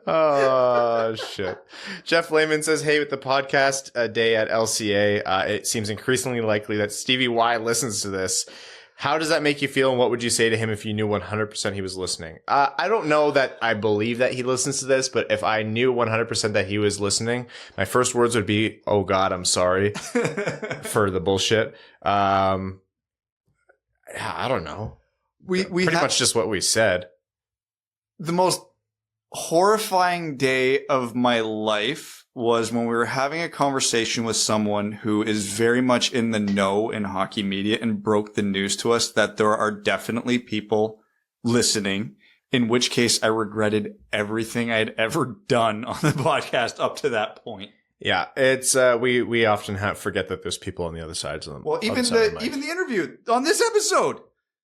Oh shit. Jeff Lehman says, hey, with the podcast day at LCA, it seems increasingly likely that Stevie Y listens to this. How does that make you feel, and what would you say to him if you knew 100% he was listening? I don't know that I believe that he listens to this, but if I knew 100% that he was listening, my first words would be, oh God, I'm sorry for the bullshit. I don't know. We pretty much just what we said. The most horrifying day of my life was when we were having a conversation with someone who is very much in the know in hockey media and broke the news to us that there are definitely people listening, in which case I regretted everything I had ever done on the podcast up to that point. Yeah, it's we often forget that there's people on the other sides of them. Well, even the interview on this episode.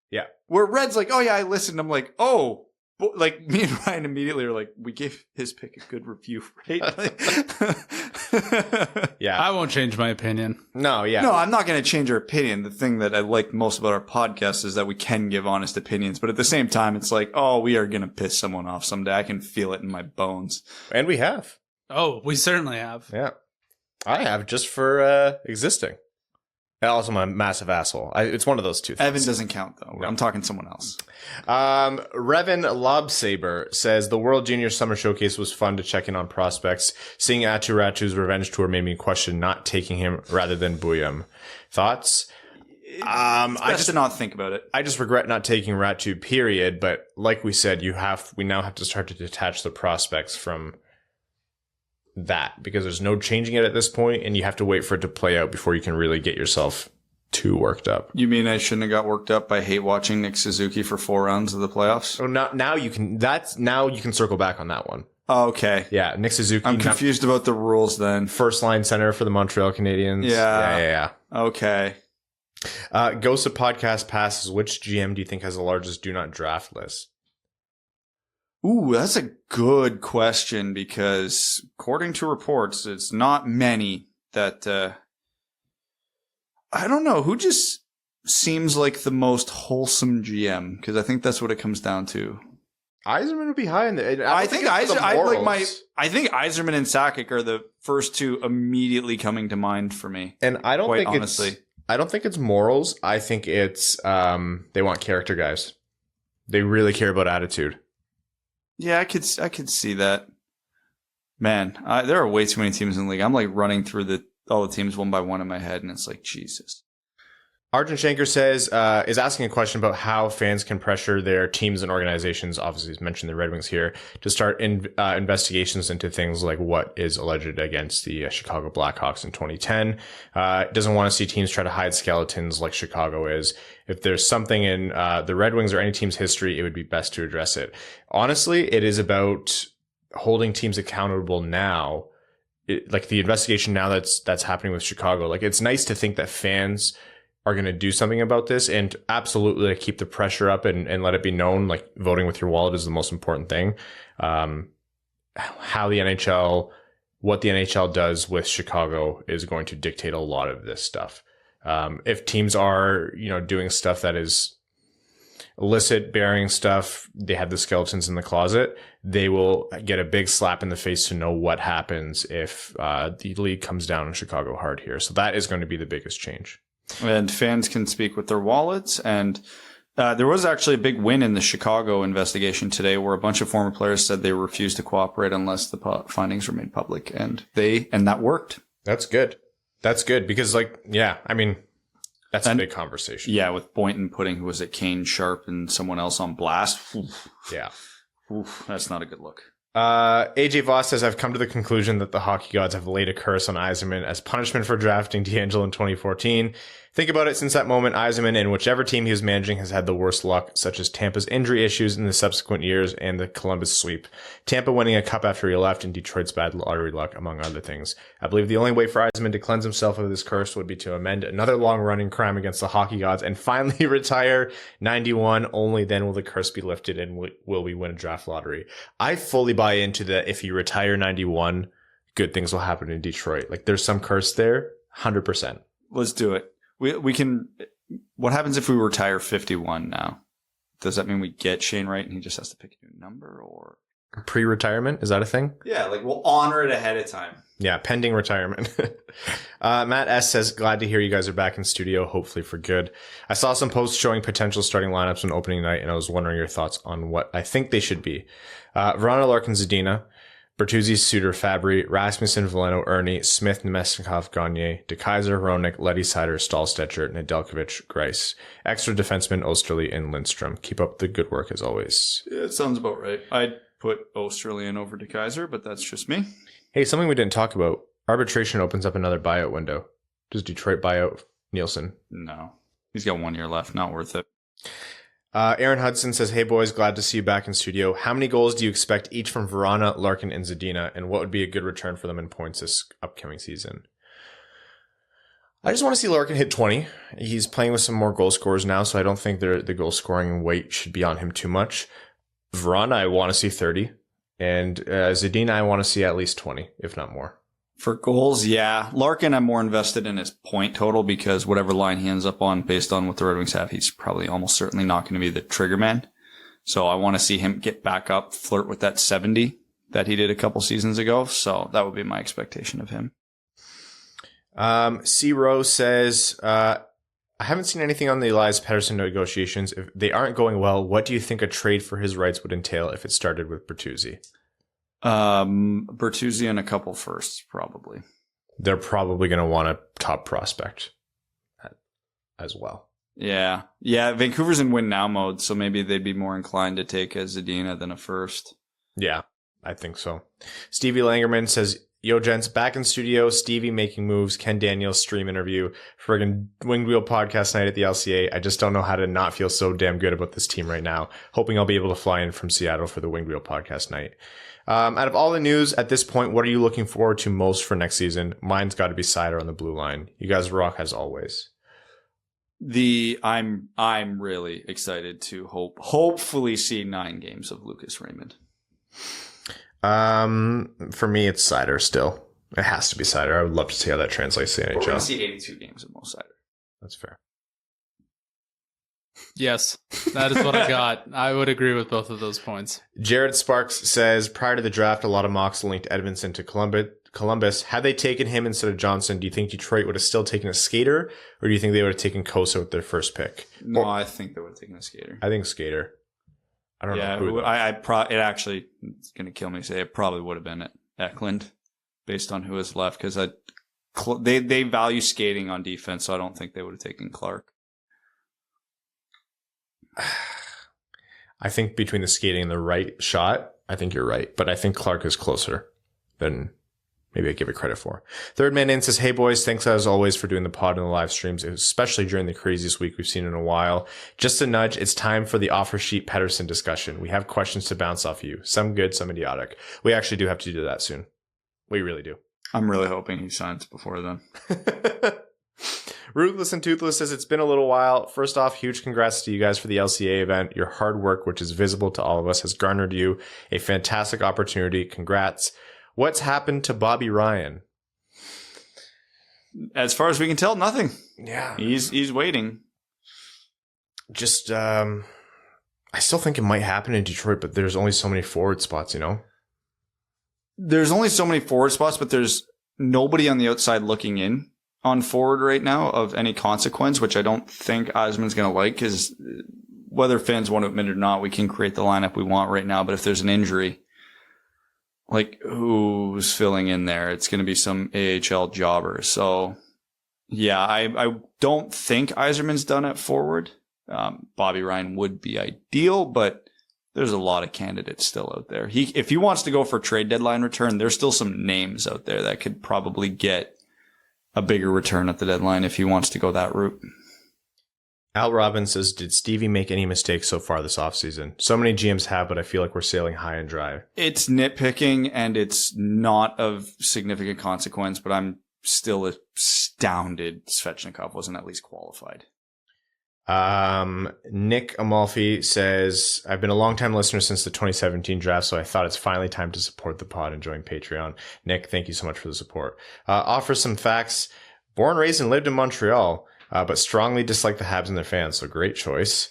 Yeah. Where Red's like, oh yeah, I listened. I'm like, oh. Like, me and Ryan immediately are like, we gave his pick a good review, right? Yeah. I won't change my opinion. No, yeah. No, I'm not going to change our opinion. The thing that I like most about our podcast is that we can give honest opinions. But at the same time, it's like, oh, we are going to piss someone off someday. I can feel it in my bones. And we have. Oh, we certainly have. Yeah. I have, just for existing. And also, I'm a massive asshole. It's one of those two things. Evan doesn't count, though. No. I'm talking someone else. Revan Lobsaber says, the World Junior Summer Showcase was fun to check in on prospects. Seeing Atu Ratu's revenge tour made me question not taking him rather than Buium. Thoughts? It's best to not think about it. I just regret not taking Ratu, period. But like we said, we now have to start to detach the prospects from that, because there's no changing it at this point, and you have to wait for it to play out before you can really get yourself too worked up. You mean I shouldn't have got worked up by hate watching Nick Suzuki for 4 rounds of the playoffs? Oh, now you can circle back on that one. Oh, okay. Yeah, Nick Suzuki. I'm confused about the rules then. First line center for the Montreal Canadiens. Yeah. Okay. Ghost of Podcast passes. Which GM do you think has the largest do not draft list? Ooh, that's a good question because according to reports, it's not many that, I don't know, who just seems like the most wholesome GM? Because I think that's what it comes down to. Yzerman would be high in there. I think Yzerman and Sakic are the first two immediately coming to mind for me. And I don't think honestly. I don't think it's morals. I think it's they want character guys. They really care about attitude. Yeah, I could see that. Man, there are way too many teams in the league. I'm like running through all the teams one by one in my head, and it's like, Jesus. Arjun Shankar says, is asking a question about how fans can pressure their teams and organizations, obviously he's mentioned the Red Wings here, to start investigations into things like what is alleged against the Chicago Blackhawks in 2010. Doesn't want to see teams try to hide skeletons like Chicago is. If there's something in the Red Wings or any team's history, it would be best to address it. Honestly, it is about holding teams accountable now. Like the investigation now that's happening with Chicago. Like, it's nice to think that fans are going to do something about this, and absolutely like, keep the pressure up and let it be known, like voting with your wallet is the most important thing. What the NHL does with Chicago is going to dictate a lot of this stuff. If teams are, doing stuff that is illicit, burying stuff, they have the skeletons in the closet, they will get a big slap in the face to know what happens if the league comes down on Chicago hard here. So that is going to be the biggest change. And fans can speak with their wallets. And there was actually a big win in the Chicago investigation today where a bunch of former players said they refused to cooperate unless the findings were made public. And that worked. That's good. That's good because that's a big conversation. Yeah, with Boynton putting, who was it, Kane, Sharp, and someone else on blast. Oof. Yeah. Oof, that's not a good look. AJ Voss says, I've come to the conclusion that the hockey gods have laid a curse on Yzerman as punishment for drafting D'Angelo in 2014. Think about it. Since that moment, Yzerman and whichever team he was managing has had the worst luck, such as Tampa's injury issues in the subsequent years and the Columbus sweep. Tampa winning a cup after he left, and Detroit's bad lottery luck, among other things. I believe the only way for Yzerman to cleanse himself of this curse would be to amend another long-running crime against the hockey gods and finally retire 91. Only then will the curse be lifted and will we win a draft lottery. I fully buy into that. If you retire 91, good things will happen in Detroit. Like, there's some curse there, 100%. Let's do it. We can. What happens if we retire 51 now? Does that mean we get Shane Wright and he just has to pick a new number, or pre-retirement? Is that a thing? Yeah, like we'll honor it ahead of time. Yeah, pending retirement. Matt S says, glad to hear you guys are back in studio, hopefully for good. I saw some posts showing potential starting lineups on opening night, and I was wondering your thoughts on what I think they should be. Vrana, Larkin, Zadina, Bertuzzi, Suter, Fabry, Rasmussen, Veleno, Ernie, Smith, Nemesnikov, Gagne, DeKaiser, Hronek, Letty, Sider, Stahlstetcher, Nedeljkovic, Grice. Extra defensemen, Osterley, and Lindstrom. Keep up the good work as always. Yeah, it sounds about right. I'd put Osterley in over DeKaiser, but that's just me. Hey, something we didn't talk about. Arbitration opens up another buyout window. Does Detroit buy out Nielsen? No. He's got 1 year left. Not worth it. Aaron Hudson says, hey boys, glad to see you back in studio. How many goals do you expect each from Vrana, Larkin, and Zadina, and what would be a good return for them in points this upcoming season? I just want to see Larkin hit 20. He's playing with some more goal scorers now, so I don't think the goal scoring weight should be on him too much. Vrana, I want to see 30. And Zadina, I want to see at least 20, if not more. For goals, yeah. Larkin, I'm more invested in his point total because whatever line he ends up on based on what the Red Wings have, he's probably almost certainly not going to be the trigger man. So I want to see him get back up, flirt with that 70 that he did a couple seasons ago. So that would be my expectation of him. C. Rose says, I haven't seen anything on the Elias Pettersson negotiations. If they aren't going well, what do you think a trade for his rights would entail if it started with Bertuzzi? Bertuzzi and a couple firsts, probably. They're probably going to want a top prospect as well. Yeah. Yeah. Vancouver's in win now mode, so maybe they'd be more inclined to take a Zadina than a first. Yeah, I think so. Stevie Langerman says, yo, gents, back in studio. Stevie making moves. Ken Daniels stream interview. Friggin' Winged Wheel podcast night at the LCA. I just don't know how to not feel so damn good about this team right now. Hoping I'll be able to fly in from Seattle for the Winged Wheel podcast night. Out of all the news at this point, what are you looking forward to most for next season? Mine's got to be Sider on the blue line. You guys rock as always. I'm really excited to hopefully see 9 games of Lucas Raymond. For me, it's Cider still. It has to be Cider. I would love to see how that translates to the We're going to NHL. see 82 games of Mo Cider. That's fair. Yes, that is what I got. I would agree with both of those points. Jared Sparks says, prior to the draft, a lot of mocks linked Edmondson to Columbus. Had they taken him instead of Johnson, do you think Detroit would have still taken a skater, or do you think they would have taken Kosa with their first pick? No, I think they would have taken a skater. I think skater. I don't know who. It actually, it's going to kill me to say it probably would have been Eklund based on who is left because they value skating on defense, so I don't think they would have taken Clark. I think between the skating and the right shot, I think you're right. But I think Clark is closer than maybe I give it credit for. Third man in says, hey boys, thanks as always for doing the pod and the live streams, especially during the craziest week we've seen in a while. Just a nudge, it's time for the offer sheet Pedersen discussion. We have questions to bounce off you. Some good, some idiotic. We actually do have to do that soon. We really do. I'm really hoping he signs before then. Ruthless and Toothless says, it's been a little while. First off, huge congrats to you guys for the LCA event. Your hard work, which is visible to all of us, has garnered you a fantastic opportunity. Congrats. What's happened to Bobby Ryan? As far as we can tell, nothing. Yeah. He's waiting. Just, I still think it might happen in Detroit, but there's only so many forward spots, you know? There's only so many forward spots, but there's nobody on the outside looking in on forward right now of any consequence, which I don't think Yzerman's going to like, because whether fans want to admit it or not, we can create the lineup we want right now. But if there's an injury, like who's filling in there? It's going to be some AHL jobber. So yeah, I don't think Yzerman's done at forward. Bobby Ryan would be ideal, but there's a lot of candidates still out there. If he wants to go for trade deadline return, there's still some names out there that could probably get a bigger return at the deadline if he wants to go that route. Al Robbins says, did Stevie make any mistakes so far this offseason? So many GMs have, but I feel like we're sailing high and dry. It's nitpicking, and it's not of significant consequence, but I'm still astounded Svechnikov wasn't at least qualified. Nick Amalfi says, I've been a long-time listener since the 2017 draft, so I thought it's finally time to support the pod and join Patreon. Nick, thank you so much for the support. Offer some facts. Born, raised, and lived in Montreal, but strongly dislike the Habs and their fans, so great choice.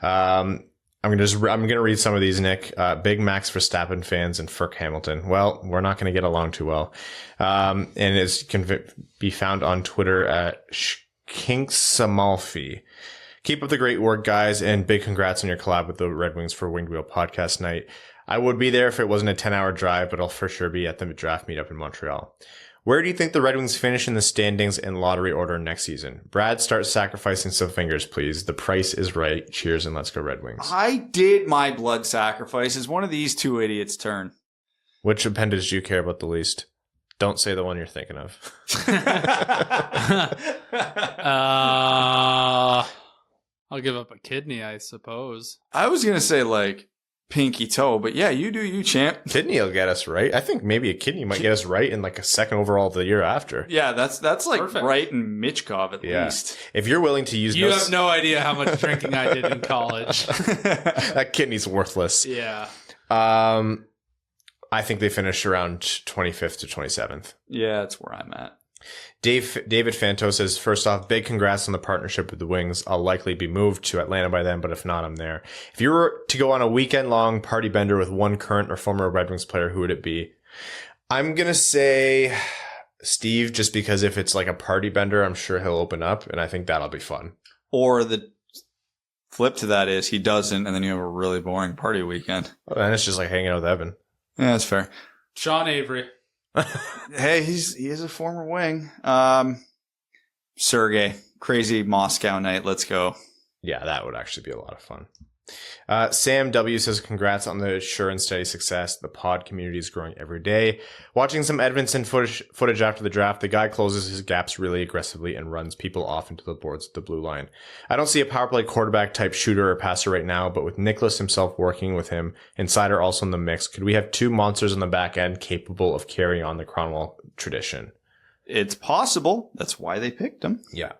I'm gonna read some of these, Nick. Big Max Verstappen fans and Ferk Hamilton. Well, we're not gonna get along too well. And it can be found on Twitter at Kinksamalfi. Keep up the great work, guys, and big congrats on your collab with the Red Wings for Winged Wheel Podcast Night. I would be there if it wasn't a 10-hour drive, but I'll for sure be at the draft meetup in Montreal. Where do you think the Red Wings finish in the standings and lottery order next season? Brad, start sacrificing some fingers, please. The price is right. Cheers, and let's go Red Wings. I did my blood sacrifice. It's one of these two idiots' turn. Which appendage do you care about the least? Don't say the one you're thinking of. I'll give up a kidney, I suppose. I was going to say, like, pinky toe, but yeah, you do you, champ. Kidney will get us right. I think maybe a kidney might get us right in like a second overall the year after. Yeah, that's like perfect. Right in Michkov at least. If you're willing to use You have no idea how much drinking I did in college. that kidney's worthless. Yeah. I think they finish around 25th to 27th. Yeah, that's where I'm at. David Fanto says, first off, big congrats on the partnership with the Wings. I'll likely be moved to Atlanta by then, but if not, I'm there. If you were to go on a weekend-long party bender with one current or former Red Wings player, who would it be? I'm going to say Steve, just because if it's like a party bender, I'm sure he'll open up, and I think that'll be fun. Or the flip to that is he doesn't, and then you have a really boring party weekend. Well, then it's just like hanging out with Evan. Yeah, that's fair. Sean Avery. Hey, he is a former Wing. Sergey, crazy Moscow night. Let's go. Yeah, that would actually be a lot of fun. Sam W says, congrats on the sure and steady success. The pod community is growing every day. Watching some Edmondson footage after the draft, the guy closes his gaps really aggressively and runs people off into the boards at the blue line. I don't see a power play quarterback type shooter or passer right now, but with Nicholas himself working with him and Sider also in the mix, could we have two monsters on the back end capable of carrying on the Cronwall tradition? It's possible. That's why they picked him. Yeah.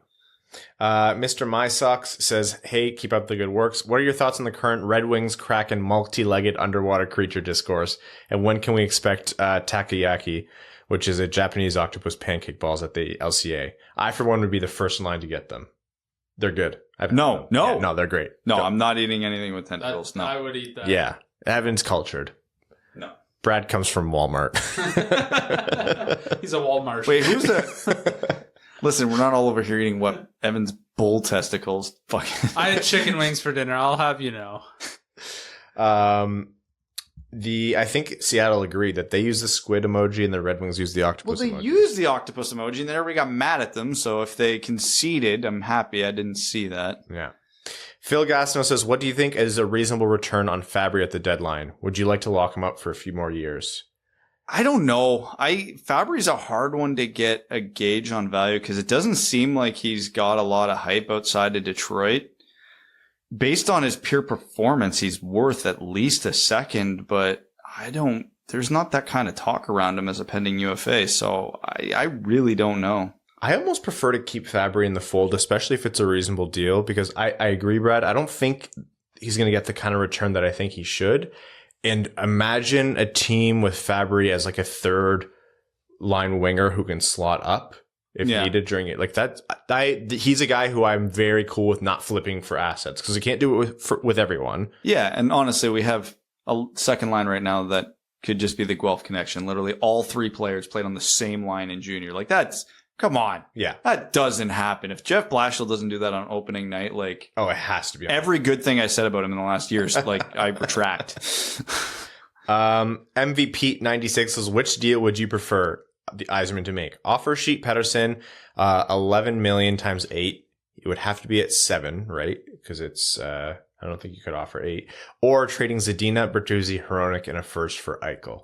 Mr. My Socks says, hey, keep up the good works. What are your thoughts on the current Red Wings Kraken multi-legged underwater creature discourse? And when can we expect takoyaki, which is a Japanese octopus pancake balls at the LCA? I, for one, would be the first in line to get them. They're good. No, they're great. No, I'm not eating anything with tentacles. No. I would eat that. Yeah. Evan's cultured. No. Brad comes from Walmart. He's a Walmart. Wait, who's the... Listen, we're not all over here eating what Evan's bull testicles. Fucking. I had chicken wings for dinner. I'll have you know. I think Seattle agreed that they use the squid emoji and the Red Wings use the octopus emoji. Well, they used the octopus emoji and then everybody got mad at them. So if they conceded, I'm happy I didn't see that. Yeah. Phil Gassno says, what do you think is a reasonable return on Fabry at the deadline? Would you like to lock him up for a few more years? I don't know. Fabry's a hard one to get a gauge on value because it doesn't seem like he's got a lot of hype outside of Detroit. Based on his pure performance, he's worth at least a second, but there's not that kind of talk around him as a pending UFA, so I really don't know. I almost prefer to keep Fabry in the fold, especially if it's a reasonable deal, because I agree, Brad. I don't think he's going to get the kind of return that I think he should. And imagine a team with Fabry as like a third line winger who can slot up if needed during it. Like that, he's a guy who I'm very cool with not flipping for assets because he can't do it with everyone. Yeah, and honestly, we have a second line right now that could just be the Guelph connection. Literally all three players played on the same line in junior. Like come on. Yeah. That doesn't happen. If Jeff Blashill doesn't do that on opening night, like... Oh, it has to be. Every good thing I said about him in the last year is like, I retract. MVP 96 says, which deal would you prefer the Yzerman to make? Offer Sheet Pedersen 11 million times 8. It would have to be at 7, right? Because it's... I don't think you could offer 8. Or trading Zadina, Bertuzzi, Hronik, and a first for Eichel.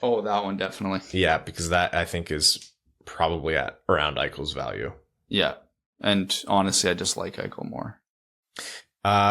Oh, that one definitely. Yeah, because that, I think, is... probably at around Eichel's value. Yeah. And honestly, I just like Eichel more.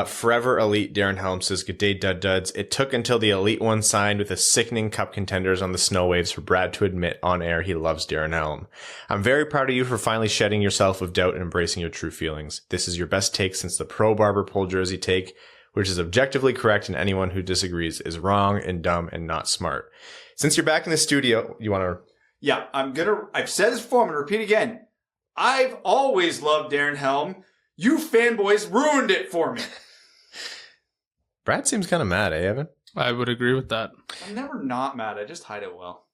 Forever Elite Darren Helm says, good day, Duds. It took until the Elite One signed with the sickening cup contenders on the snow waves for Brad to admit on air he loves Darren Helm. I'm very proud of you for finally shedding yourself of doubt and embracing your true feelings. This is your best take since the pro barber pole jersey take, which is objectively correct, and anyone who disagrees is wrong and dumb and not smart. Since you're back in the studio, you want to... Yeah, I've said this before, I'm going to repeat again. I've always loved Darren Helm. You fanboys ruined it for me. Brad seems kind of mad, Evan? I would agree with that. I'm never not mad. I just hide it well.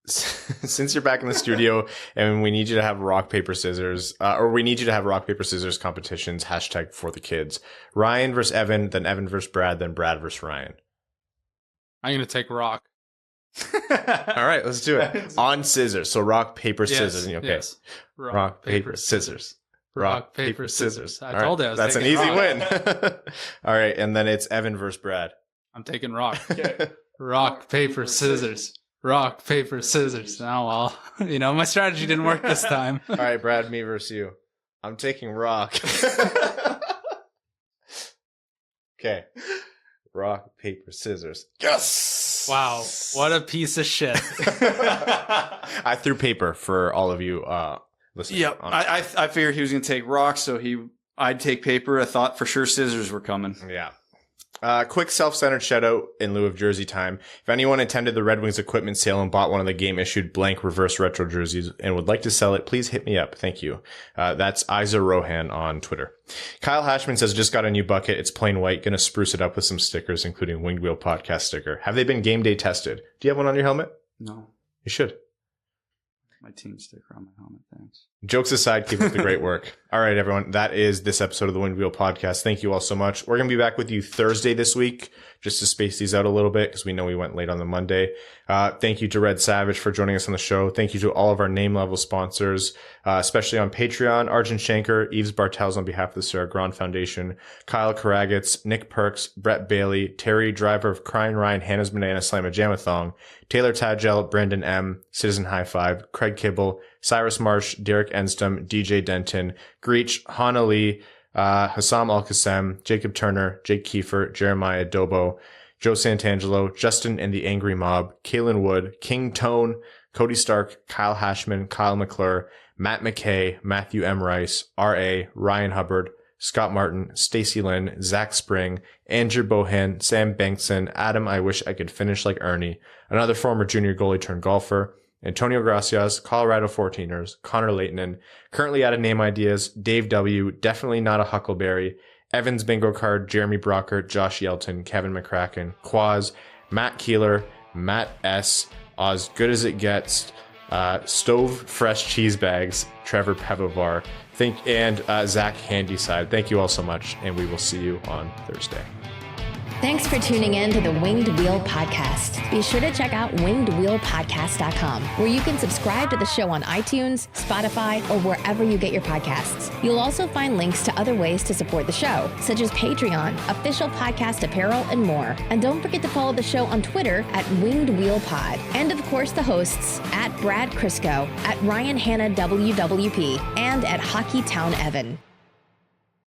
Since you're back in the studio and we need you to have rock, paper, scissors, or we need you to have rock, paper, scissors competitions, hashtag for the kids. Ryan versus Evan, then Evan versus Brad, then Brad versus Ryan. I'm going to take rock. All right, let's do it. On scissors. So rock, paper, scissors. Okay. Yes. Rock, paper, scissors. Rock, paper, scissors. I told you I was That's an taking easy rock. win. All right, and then it's Evan versus Brad. I'm taking rock. Rock, paper, scissors. Rock, paper, scissors. Oh, well, my strategy didn't work this time. All right, Brad, me versus you. I'm taking rock. Okay. Rock, paper, scissors. Yes! Wow, what a piece of shit. I threw paper for all of you listening. Yep. I figured he was going to take rock, so I'd take paper. I thought for sure scissors were coming. Yeah. Quick self-centered shout out in lieu of jersey time. If anyone attended the Red Wings equipment sale and bought one of the game issued blank reverse retro jerseys and would like to sell it, please hit me up. Thank you. That's Isa Rohan on Twitter. Kyle Hashman says, just got a new bucket. It's plain white. Gonna spruce it up with some stickers, including Winged Wheel podcast sticker. Have they been game day tested? Do you have one on your helmet? No. You should. My team sticker on my helmet, thanks. Jokes aside, keep up the great work. All right, everyone. That is this episode of the Winged Wheel podcast. Thank you all so much. We're going to be back with you Thursday this week, just to space these out a little bit because we know we went late on the Monday. Thank you to Red Savage for joining us on the show. Thank you to all of our name level sponsors, especially on Patreon, Arjun Shanker, Yves Bartels on behalf of the Sarah Grand Foundation, Kyle Karagitz, Nick Perks, Brett Bailey, Terry, driver of Crying Ryan, Hannah's Banana Slam Jamathong, Taylor Tadgell, Brendan M, Citizen High Five, Craig Kibble, Cyrus Marsh, Derek Enstom, DJ Denton, Greach, Hana Lee, Hassam Al-Qassem, Jacob Turner, Jake Kiefer, Jeremiah Dobo, Joe Santangelo, Justin and the Angry Mob, Kalen Wood, King Tone, Cody Stark, Kyle Hashman, Kyle McClure, Matt McKay, Matthew M. Rice, R.A., Ryan Hubbard, Scott Martin, Stacy Lynn, Zach Spring, Andrew Bohan, Sam Bankson, Adam I Wish I Could Finish Like Ernie, another former junior goalie turned golfer, Antonio Gracias, Colorado 14ers, Connor Leighton, currently out of name ideas, Dave W., definitely not a Huckleberry, Evans Bingo Card, Jeremy Brockert, Josh Yelton, Kevin McCracken, Quaz, Matt Keeler, Matt S., Oz Good As It Gets, Stove Fresh Cheese Bags, Trevor Pevovar, and Zach Handyside. Thank you all so much, and we will see you on Thursday. Thanks for tuning in to the Winged Wheel Podcast. Be sure to check out wingedwheelpodcast.com, where you can subscribe to the show on iTunes, Spotify, or wherever you get your podcasts. You'll also find links to other ways to support the show, such as Patreon, official podcast apparel, and more. And don't forget to follow the show on Twitter at Winged Wheel Pod. And of course, the hosts at Brad Crisco, at Ryan Hanna WWP, and at Hockey Town Evan.